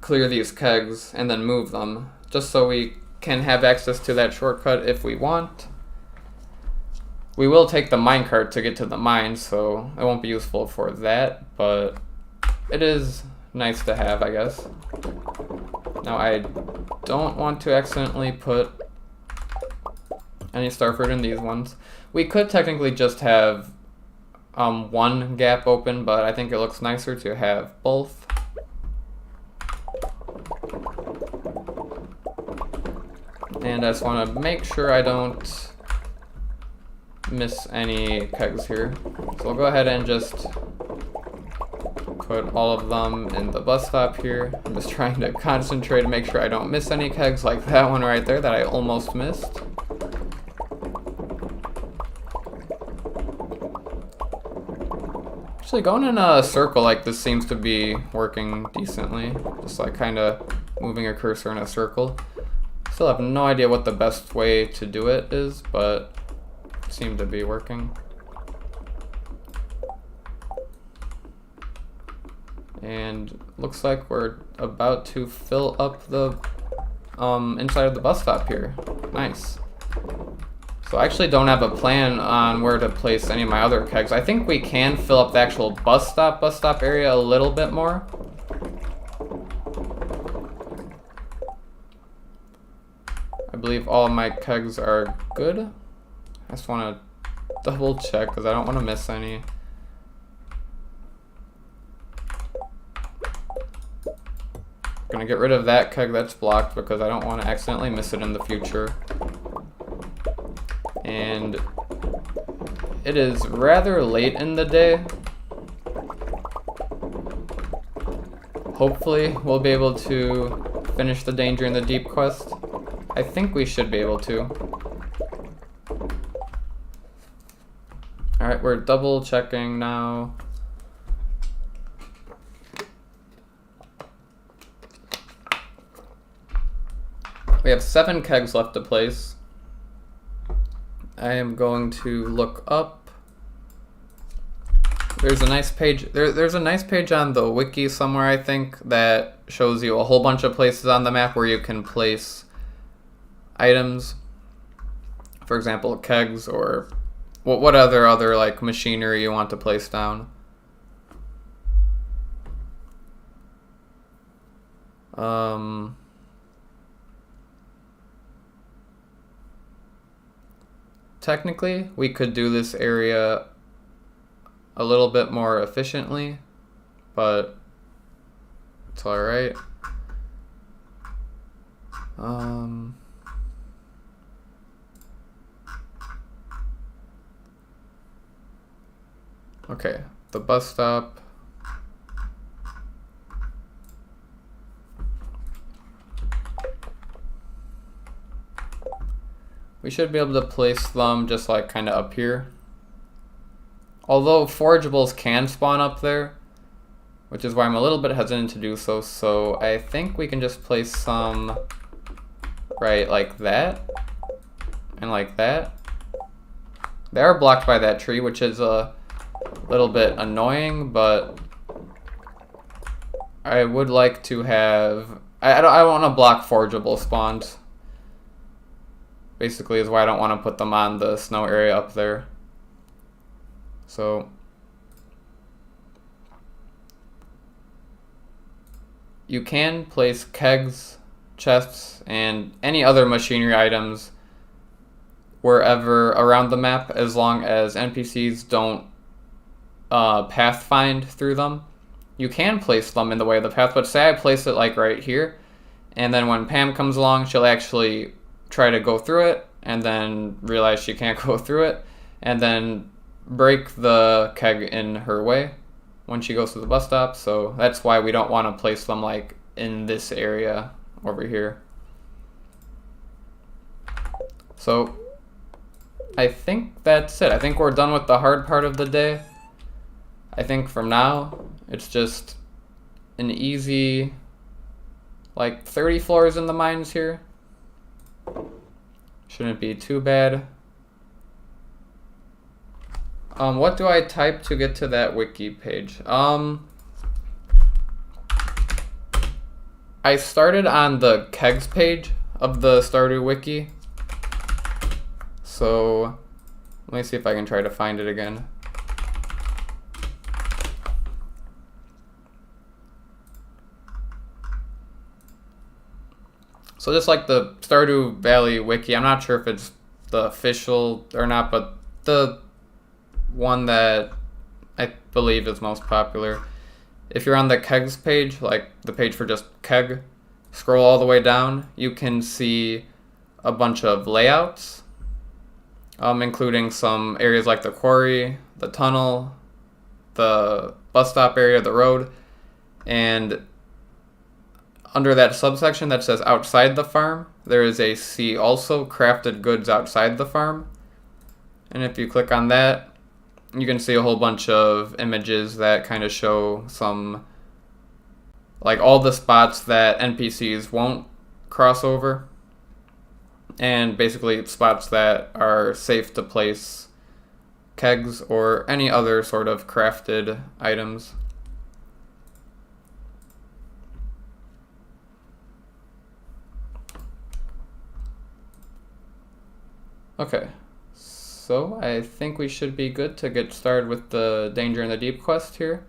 clear these kegs and then move them, just so we can have access to that shortcut if we want. We will take the minecart to get to the mine, so it won't be useful for that, but it is nice to have, I guess. Now I don't want to accidentally put any starfruit in these ones. We could technically just have one gap open, but I think it looks nicer to have both. And I just want to make sure I don't miss any kegs here. So we'll go ahead and just put all of them in the bus stop here. I'm just trying to concentrate to make sure I don't miss any kegs like that one right there that I almost missed. Actually, going in a circle like this seems to be working decently. Just like kind of moving a cursor in a circle. Still have no idea what the best way to do it is, but it seemed to be working. And looks like we're about to fill up the inside of the bus stop here. Nice. So I actually don't have a plan on where to place any of my other kegs. I think we can fill up the actual bus stop area a little bit more. I believe all of my kegs are good. I just want to double check because I don't want to miss any. Gonna get rid of that keg that's blocked because I don't want to accidentally miss it in the future. And it is rather late in the day. Hopefully we'll be able to finish the Danger in the Deep quest. I think we should be able to. Alright, we're double checking now. We have 7 kegs left to place. I am going to look up. There's a nice page. There's a nice page on the wiki somewhere, I think, that shows you a whole bunch of places on the map where you can place items. For example, kegs or what other like machinery you want to place down. Technically, we could do this area a little bit more efficiently, but It's alright. Okay, the bus stop. We should be able to place them just like kind of up here. Although forageables can spawn up there, which is why I'm a little bit hesitant to do so. So I think we can just place some right like that and like that. They are blocked by that tree, which is a little bit annoying, but I would like to have, I want to block forageable spawns. Basically is why I don't want to put them on the snow area up there. So you can place kegs, chests, and any other machinery items wherever around the map, as long as NPCs don't path find through them. You can place them in the way of the path, but say I place it like right here, and then when Pam comes along, she'll actually try to go through it, and then realize she can't go through it, and then break the keg in her way when she goes to the bus stop. So that's why we don't want to place them like in this area over here. So I think that's it. I think we're done with the hard part of the day. I think from now it's just an easy like 30 floors in the mines here. Shouldn't be too bad. What do I type to get to that wiki page? I started on the kegs page of the Stardew wiki. So let me see if I can try to find it again. So just like the Stardew Valley wiki, I'm not sure if it's the official or not, but the one that I believe is most popular. If you're on the kegs page, like the page for just keg, scroll all the way down, you can see a bunch of layouts, including some areas like the quarry, the tunnel, the bus stop area, the road, and under that subsection that says outside the farm, there is a see also crafted goods outside the farm. And if you click on that, you can see a whole bunch of images that kind of show some, like all the spots that NPCs won't cross over, and basically spots that are safe to place kegs or any other sort of crafted items. Okay, so I think we should be good to get started with the Danger in the Deep quest here.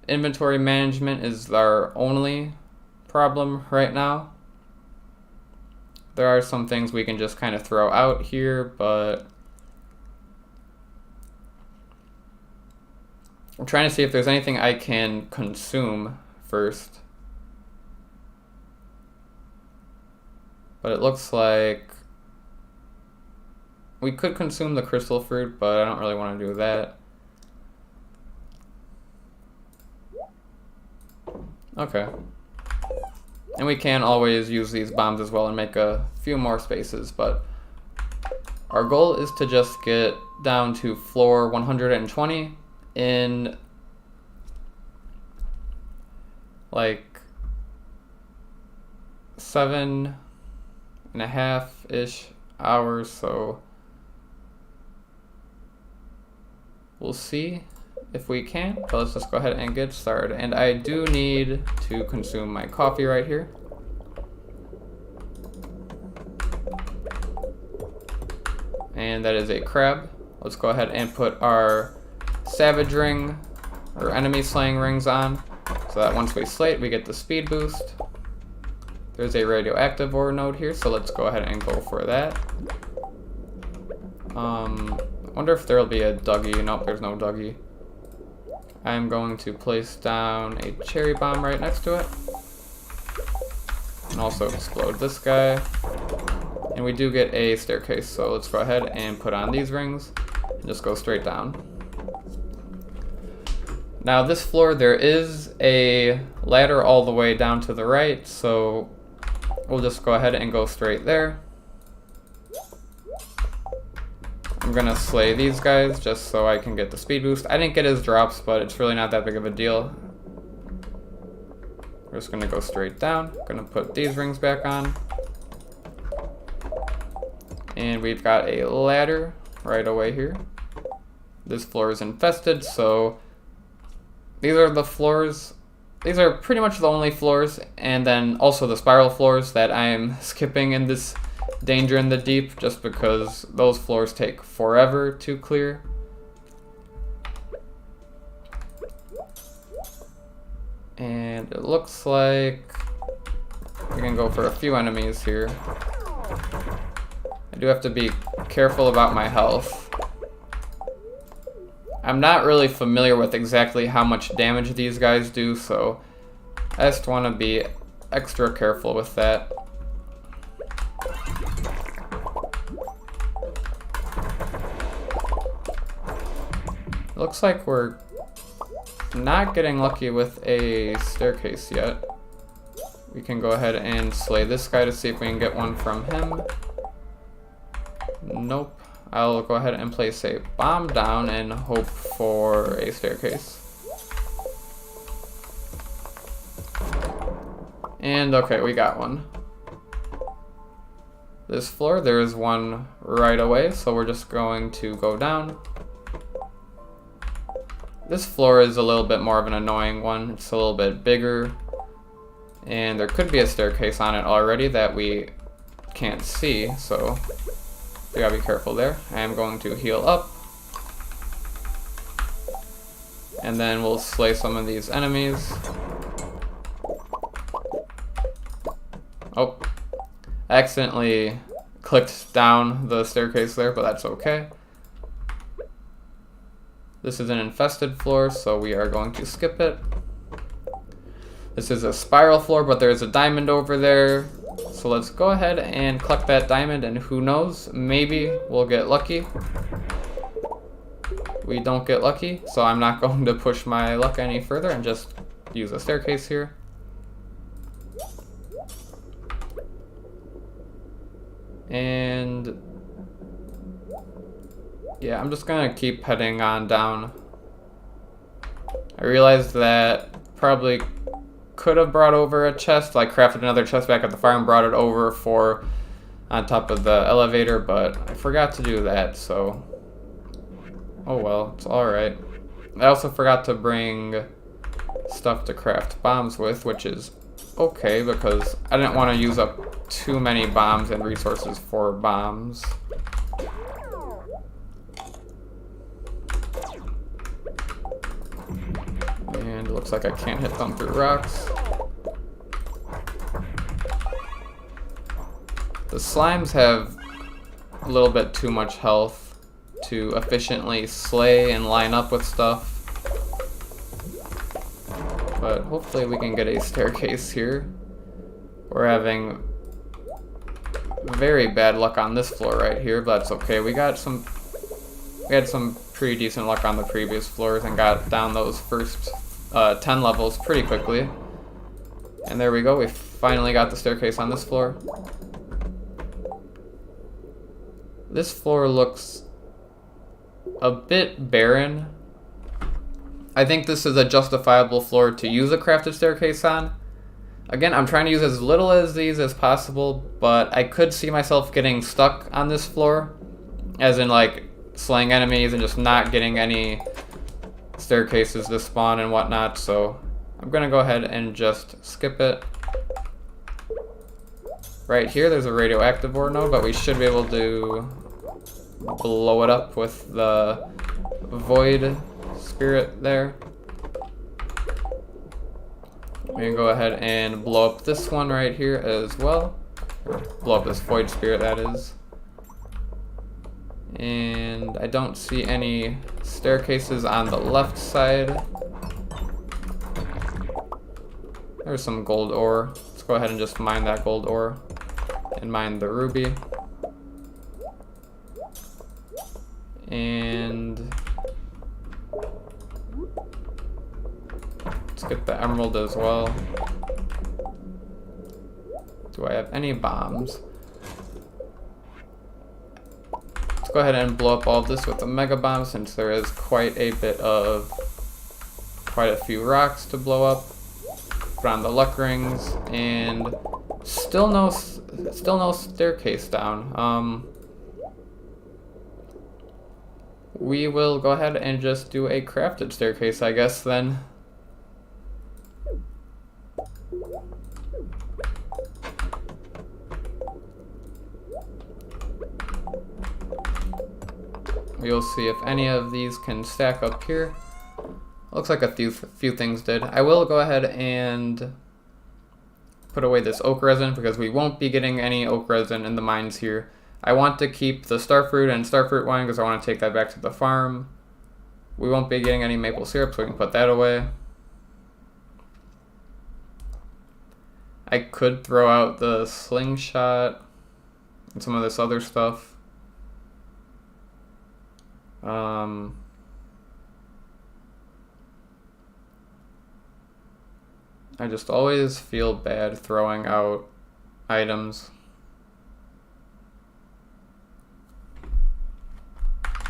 Inventory management is our only problem right now. There are some things we can just kind of throw out here, but I'm trying to see if there's anything I can consume first. But it looks like we could consume the crystal fruit, but I don't really want to do that. Okay. And we can always use these bombs as well and make a few more spaces, but our goal is to just get down to floor 120 in like 7.5-ish hours, so we'll see if we can, but let's just go ahead and get started. And I do need to consume my coffee right here. And that is a crab. Let's go ahead and put our savage ring or enemy slaying rings on, so that once we slay it, we get the speed boost. There's a radioactive ore node here, so let's go ahead and go for that. I wonder if there'll be a Dougie. Nope, there's no Dougie. I'm going to place down a cherry bomb right next to it. And also explode this guy. And we do get a staircase, so let's go ahead and put on these rings and just go straight down. Now this floor, there is a ladder all the way down to the right, so we'll just go ahead and go straight there. I'm gonna slay these guys just so I can get the speed boost. I didn't get his drops, but it's really not that big of a deal. We're just gonna go straight down. Gonna put these rings back on. And we've got a ladder right away here. This floor is infested, so these are the floors. These are pretty much the only floors, and then also the spiral floors that I'm skipping in this Danger in the Deep, just because those floors take forever to clear. And it looks like we can go for a few enemies here. I do have to be careful about my health. I'm not really familiar with exactly how much damage these guys do, so I just want to be extra careful with that. Looks like we're not getting lucky with a staircase yet. We can go ahead and slay this guy to see if we can get one from him. Nope. I'll go ahead and place a bomb down and hope for a staircase. And okay, we got one. This floor, there is one right away, so we're just going to go down. This floor is a little bit more of an annoying one. It's a little bit bigger, and there could be a staircase on it already that we can't see, so we gotta be careful there. I am going to heal up, and then we'll slay some of these enemies. Oh, I accidentally clicked down the staircase there, but that's okay. This is an infested floor, so we are going to skip it. This is a spiral floor, but there's a diamond over there. So let's go ahead and collect that diamond, and who knows, maybe we'll get lucky. We don't get lucky, so I'm not going to push my luck any further and just use a staircase here. And yeah, I'm just gonna keep heading on down. I realized that probably could have brought over a chest, like crafted another chest back at the farm, brought it over for on top of the elevator, but I forgot to do that, so oh well, it's alright. I also forgot to bring stuff to craft bombs with, which is okay because I didn't want to use up too many bombs and resources for bombs. And it looks like I can't hit them through rocks. The slimes have a little bit too much health to efficiently slay and line up with stuff. But hopefully we can get a staircase here. We're having very bad luck on this floor right here, but that's okay. We had some pretty decent luck on the previous floors and got down those first 10 levels pretty quickly. And there we go, we finally got the staircase on this floor. This floor looks a bit barren. I think this is a justifiable floor to use a crafted staircase on. Again, I'm trying to use as little as these as possible, but I could see myself getting stuck on this floor, as in like slaying enemies and just not getting any staircases to spawn and whatnot, so I'm gonna go ahead and just skip it. Right here there's a radioactive ore node, but we should be able to blow it up with the void spirit there. We can go ahead and blow up this one right here as well. Or blow up this void spirit, that is. And I don't see any staircases on the left side There's some gold ore. Let's go ahead and just mine that gold ore and mine the ruby. And let's get the emerald as well. Do I have any bombs? Let's go ahead and blow up all of this with a mega bomb, since there is quite a few rocks to blow up. Put on the luck rings, and still no staircase down. We will go ahead and just do a crafted staircase, I guess, then. We'll see if any of these can stack up here. Looks like a few things did. I will go ahead and put away this oak resin, because we won't be getting any oak resin in the mines here. I want to keep the starfruit and starfruit wine because I want to take that back to the farm. We won't be getting any maple syrup, so we can put that away. I could throw out the slingshot and some of this other stuff. I just always feel bad throwing out items.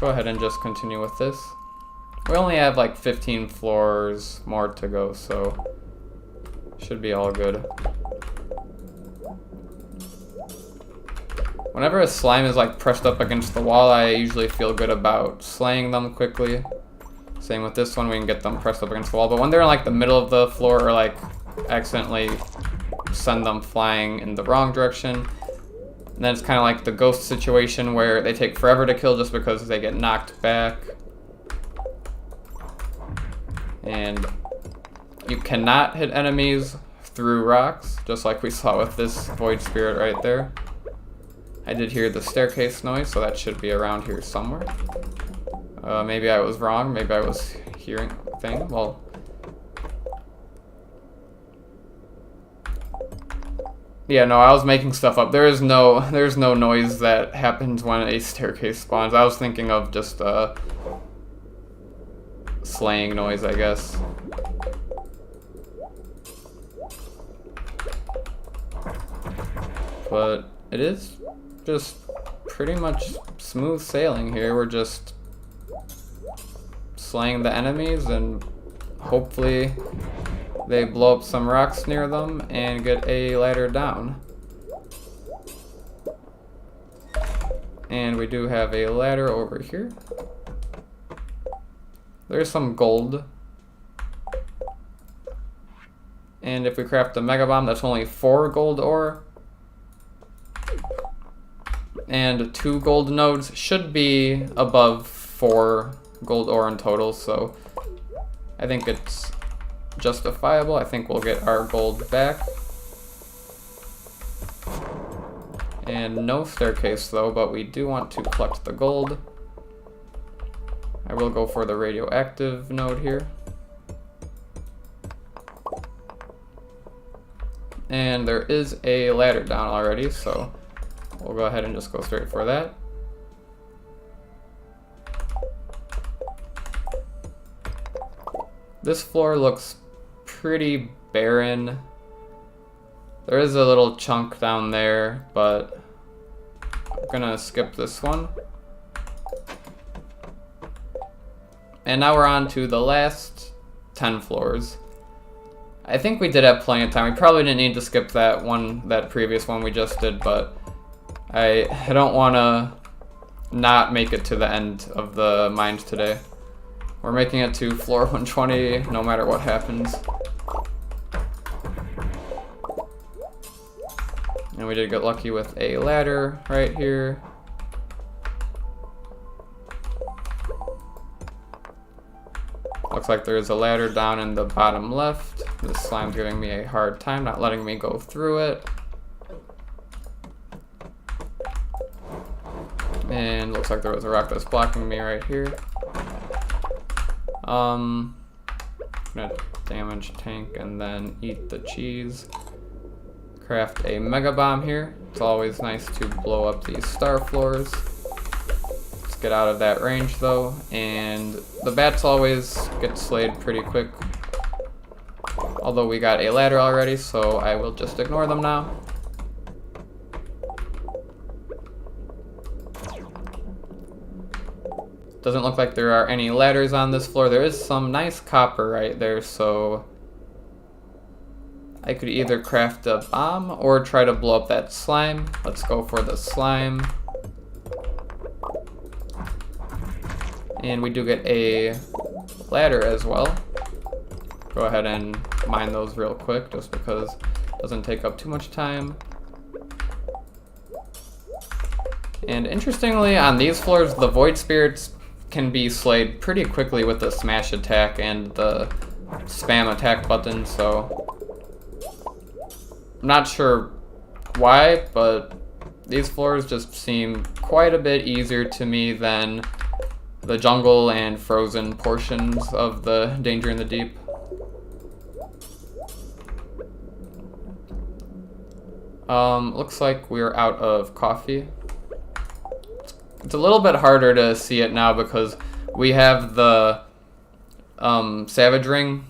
Go ahead and just continue with this. We only have like 15 floors more to go, so should be all good. Whenever a slime is like pressed up against the wall, I usually feel good about slaying them quickly. Same with this one, we can get them pressed up against the wall. But when they're in like the middle of the floor, or like accidentally send them flying in the wrong direction, and then it's kind of like the ghost situation where they take forever to kill just because they get knocked back. And you cannot hit enemies through rocks, just like we saw with this void spirit right there. I did hear the staircase noise, so that should be around here somewhere. Maybe I was wrong. Maybe I was hearing a thing. Well, yeah, no, I was making stuff up. There's no noise that happens when a staircase spawns. I was thinking of just slaying noise, I guess. But it is just pretty much smooth sailing here. We're just slaying the enemies, and hopefully they blow up some rocks near them and get a ladder down. And we do have a ladder over here. There's some gold. And if we craft a mega bomb, that's only 4 gold ore. And 2 gold nodes should be above 4 gold ore in total, so I think it's justifiable. I think we'll get our gold back. And no staircase though, but we do want to collect the gold. I will go for the radioactive node here. And there is a ladder down already, so we'll go ahead and just go straight for that. This floor looks pretty barren. There is a little chunk down there, but I'm gonna skip this one. And now we're on to the last 10 floors. I think we did have plenty of time. We probably didn't need to skip that previous one we just did, but I don't want to not make it to the end of the mines today. We're making it to floor 120 no matter what happens. And we did get lucky with a ladder right here. Looks like there is a ladder down in the bottom left. This slime's giving me a hard time, not letting me go through it. And looks like there was a rock that's blocking me right here. I'm gonna damage tank, and then eat the cheese. Craft a mega bomb here. It's always nice to blow up these star floors. Let's get out of that range though, and the bats always get slayed pretty quick. Although we got a ladder already, so I will just ignore them now. Doesn't look like there are any ladders on this floor. There is some nice copper right there, so I could either craft a bomb or try to blow up that slime. Let's go for the slime. And we do get a ladder as well. Go ahead and mine those real quick just because it doesn't take up too much time. And interestingly, on these floors, the void spirits can be slayed pretty quickly with the smash attack and the spam attack button, so I'm not sure why, but these floors just seem quite a bit easier to me than the jungle and frozen portions of the Danger in the Deep. Looks like we're out of coffee. It's a little bit harder to see it now because we have the Savage Ring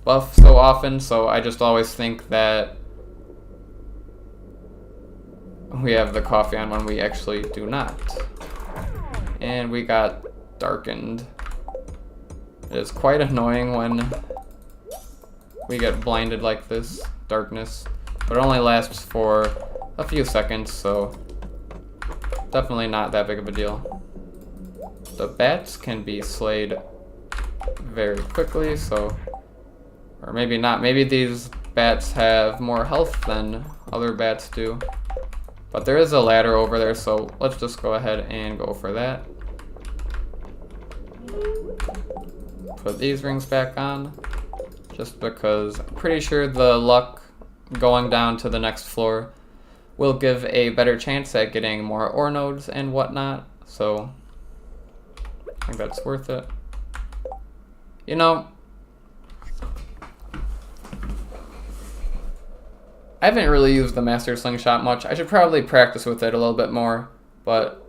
buff so often, so I just always think that we have the coffee on when we actually do not. And we got darkened. It is quite annoying when we get blinded like this, darkness, but it only lasts for a few seconds, so definitely not that big of a deal. The bats can be slayed very quickly, so, or maybe not. Maybe these bats have more health than other bats do. But there is a ladder over there, so let's just go ahead and go for that. Put these rings back on, just because I'm pretty sure the luck going down to the next floor will give a better chance at getting more ore nodes and whatnot, so I think that's worth it. You know, I haven't really used the Master Slingshot much. I should probably practice with it a little bit more, but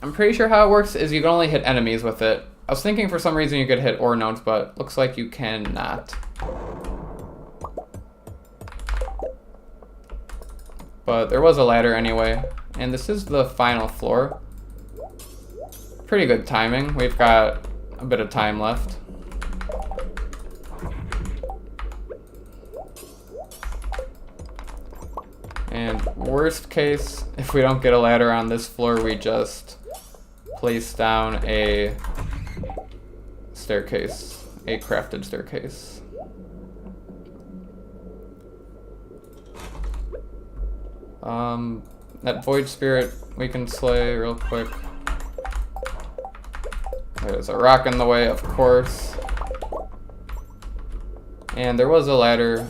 I'm pretty sure how it works is you can only hit enemies with it. I was thinking for some reason you could hit ore nodes, but looks like you cannot. But there was a ladder anyway, and this is the final floor. Pretty good timing. We've got a bit of time left. And worst case, if we don't get a ladder on this floor, we just place down a staircase, a crafted staircase. That void spirit we can slay real quick. There's a rock in the way, of course. And there was a ladder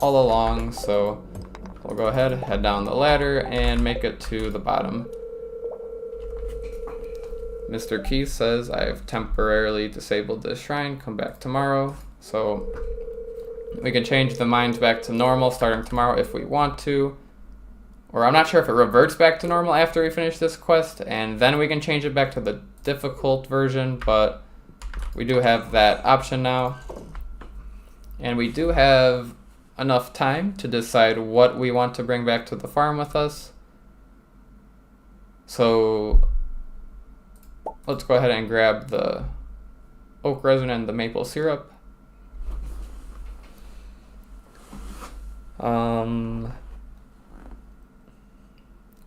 all along, so we'll go ahead, head down the ladder, and make it to the bottom. Mr. Keith says, I've temporarily disabled this shrine, come back tomorrow. So we can change the mines back to normal starting tomorrow if we want to. Or I'm not sure if it reverts back to normal after we finish this quest, and then we can change it back to the difficult version, but we do have that option now. And we do have enough time to decide what we want to bring back to the farm with us. So let's go ahead and grab the oak resin and the maple syrup.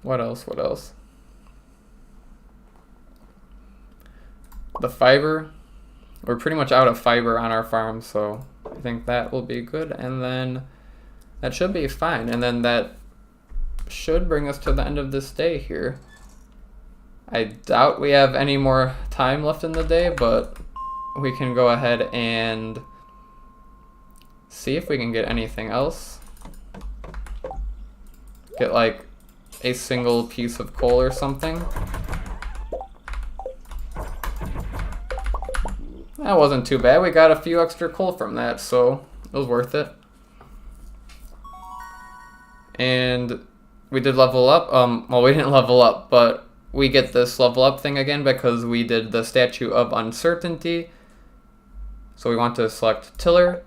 What else? The fiber. We're pretty much out of fiber on our farm, so I think that will be good, and then that should be fine, and then that should bring us to the end of this day here. I doubt we have any more time left in the day, but we can go ahead and see if we can get anything else. Get like a single piece of coal or something. that wasn't too bad. We got a few extra coal from that, so it was worth it. And we did level up. Well, we didn't level up, but we get this level up thing again because we did the Statue of Uncertainty. So we want to select Tiller.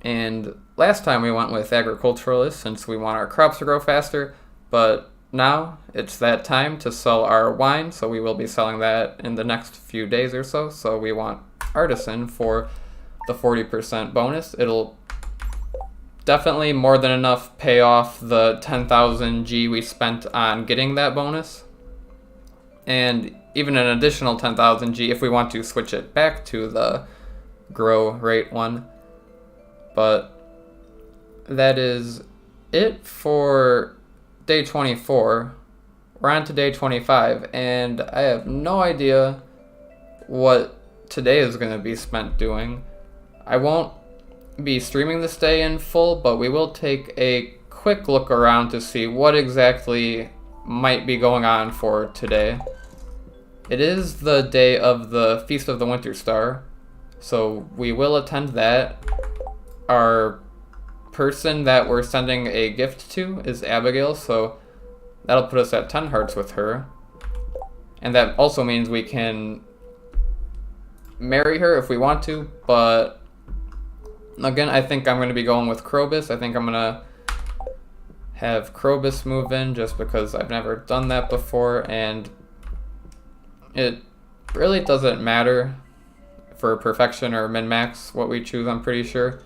And last time we went with Agriculturalist since we want our crops to grow faster. But now it's that time to sell our wine. So we will be selling that in the next few days or so. So we want Artisan for the 40% bonus. It'll definitely more than enough pay off the 10,000 G we spent on getting that bonus. And even an additional 10,000 G if we want to switch it back to the grow rate one. But that is it for day 24. We're on to day 25, and I have no idea what today is going to be spent doing. I won't be streaming this day in full, but we will take a quick look around to see what exactly might be going on for today. It is the day of the Feast of the Winter Star, so we will attend that. Our person that we're sending a gift to is Abigail, so that'll put us at 10 hearts with her. And that also means we can marry her if we want to, but again, I think I'm going to be going with Krobus. I think I'm going to have Krobus move in just because I've never done that before, and it really doesn't matter for perfection or min-max what we choose, I'm pretty sure.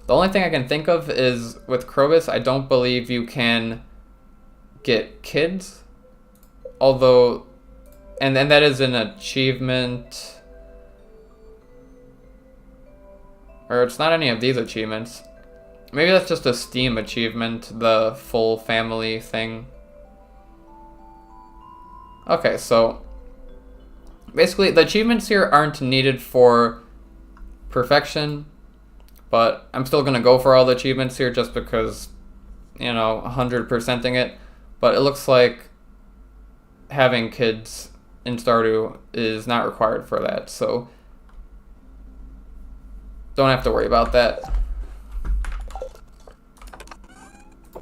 The only thing I can think of is with Krobus, I don't believe you can get kids, although, and that is an achievement. Or it's not any of these achievements. Maybe that's just a Steam achievement, the full family thing. Okay, so basically the achievements here aren't needed for perfection, but I'm still going to go for all the achievements here just because, 100%ing it. But it looks like having kids in Stardew is not required for that, so don't have to worry about that.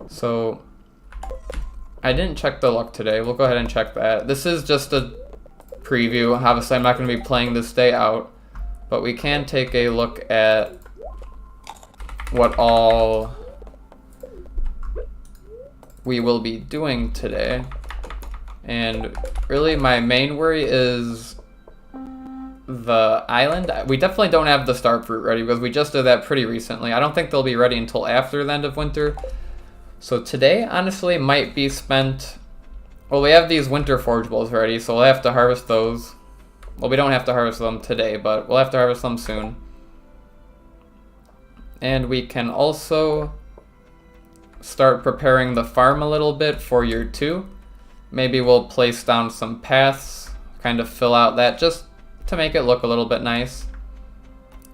So I didn't check the luck today. We'll go ahead and check that. This is just a preview. Obviously, I'm not going to be playing this day out, but we can take a look at what all we will be doing today. And really, my main worry is the island. We definitely don't have the starfruit ready because we just did that pretty recently. I don't think they'll be ready until after the end of winter. So today, honestly, might be spent. Well, we have these winter forageables ready, so we'll have to harvest those. Well, we don't have to harvest them today, but we'll have to harvest them soon. And we can also start preparing the farm a little bit for year 2. Maybe we'll place down some paths, kind of fill out that just to make it look a little bit nice.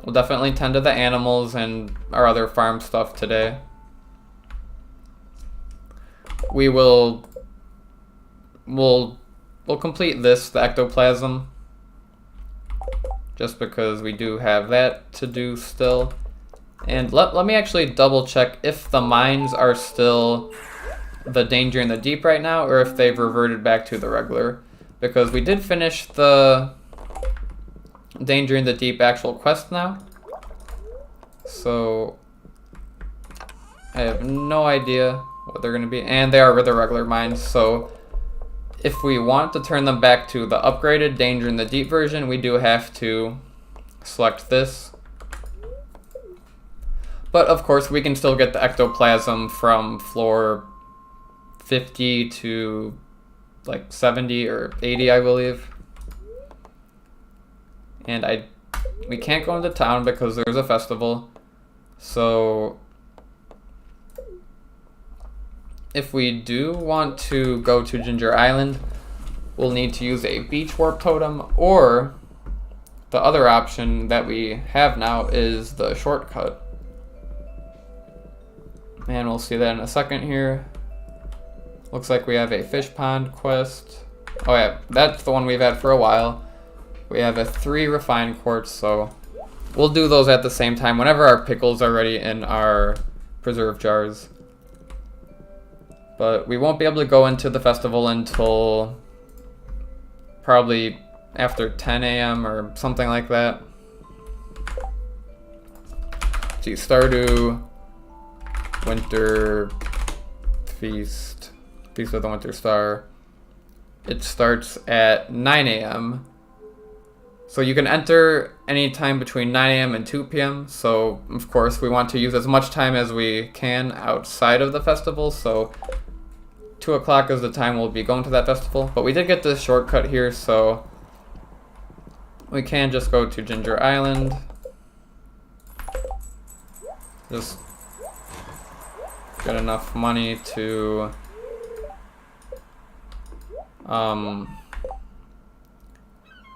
We'll definitely tend to the animals and our other farm stuff today. We'll complete this, the ectoplasm, just because we do have that to do still. And let me actually double check if the mines are still the danger in the deep right now, or if they've reverted back to the regular, because we did finish the danger in the deep actual quest now, so I have no idea what they're going to be, and they are the regular mines. So if we want to turn them back to the upgraded danger in the deep version, we do have to select this. But of course we can still get the ectoplasm from floor 50 to like 70 or 80, I believe. And we can't go into town because there's a festival. So if we do want to go to Ginger Island, we'll need to use a beach warp totem, or the other option that we have now is the shortcut. And we'll see that in a second here. Looks like we have a fish pond quest. Oh yeah, that's the one we've had for a while. We have a 3 refined quartz, so we'll do those at the same time whenever our pickles are ready in our preserve jars. But we won't be able to go into the festival until probably after 10 a.m. or something like that. See, Stardew, Winter Feast, Feast of the Winter Star. It starts at 9 a.m. So you can enter anytime between 9 a.m. and 2 p.m. So, of course, we want to use as much time as we can outside of the festival. So 2 o'clock is the time we'll be going to that festival. But we did get this shortcut here, so we can just go to Ginger Island. Just get enough money to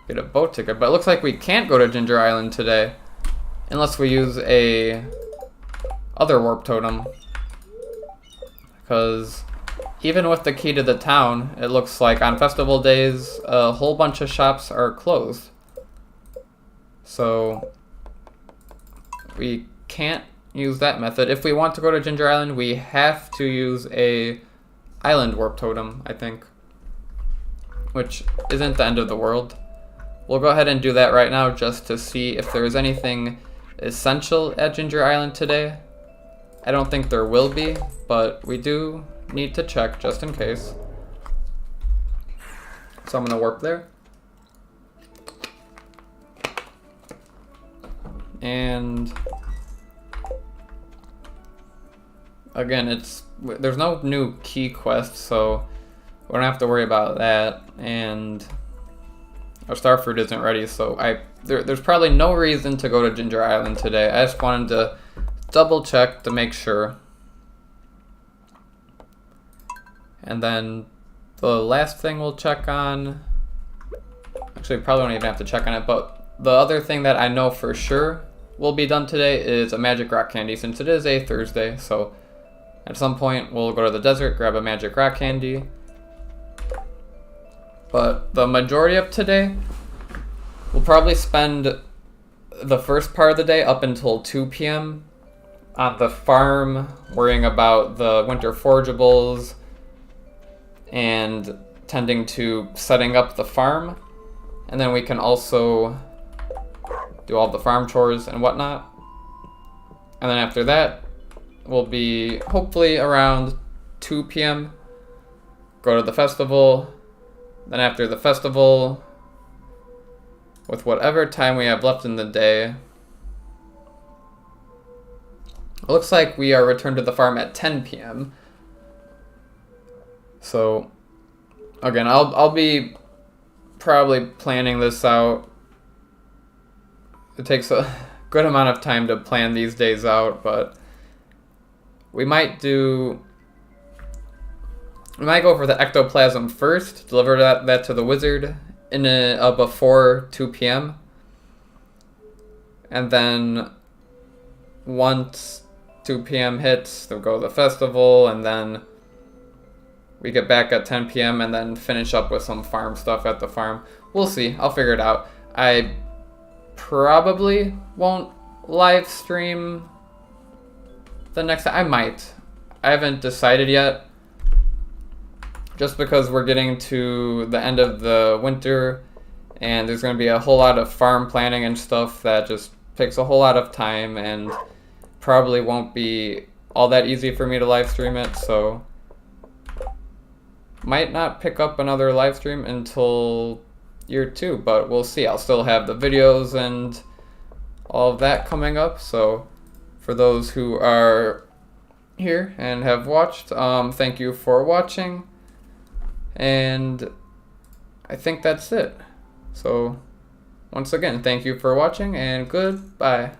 get a boat ticket. But it looks like we can't go to Ginger Island today unless we use a other warp totem, because even with the key to the town, it looks like on festival days a whole bunch of shops are closed. So we can't use that method. If we want to go to Ginger Island, we have to use a island warp totem, I think, which isn't the end of the world. We'll go ahead and do that right now just to see if there is anything essential at Ginger Island today. I don't think there will be, but we do need to check just in case. So I'm gonna warp there. And again, there's no new key quest, so we don't have to worry about that. And our starfruit isn't ready, so there's probably no reason to go to Ginger Island today. I just wanted to double check to make sure. And then the last thing we'll check on, actually probably don't even have to check on it, but the other thing that I know for sure will be done today is a magic rock candy, since it is a Thursday. So at some point we'll go to the desert, grab a magic rock candy. But the majority of today, we'll probably spend the first part of the day up until 2 p.m. on the farm, worrying about the winter forageables and tending to setting up the farm. And then we can also do all the farm chores and whatnot. And then after that, we'll be hopefully around 2 p.m. go to the festival. Then after the festival, with whatever time we have left in the day, it looks like we are returned to the farm at 10 p.m. So again, I'll be probably planning this out. It takes a good amount of time to plan these days out, but we might go for the ectoplasm first, deliver that to the wizard in before 2 p.m. And then once 2 p.m. hits, they'll go to the festival, and then we get back at 10 p.m. and then finish up with some farm stuff at the farm. We'll see. I'll figure it out. I probably won't live stream the next time. I might. I haven't decided yet. Just because we're getting to the end of the winter and there's going to be a whole lot of farm planning and stuff that just takes a whole lot of time and probably won't be all that easy for me to live stream it, so might not pick up another live stream until year 2, but we'll see. I'll still have the videos and all of that coming up, so for those who are here and have watched, thank you for watching. And I think that's it. So once again, thank you for watching and goodbye.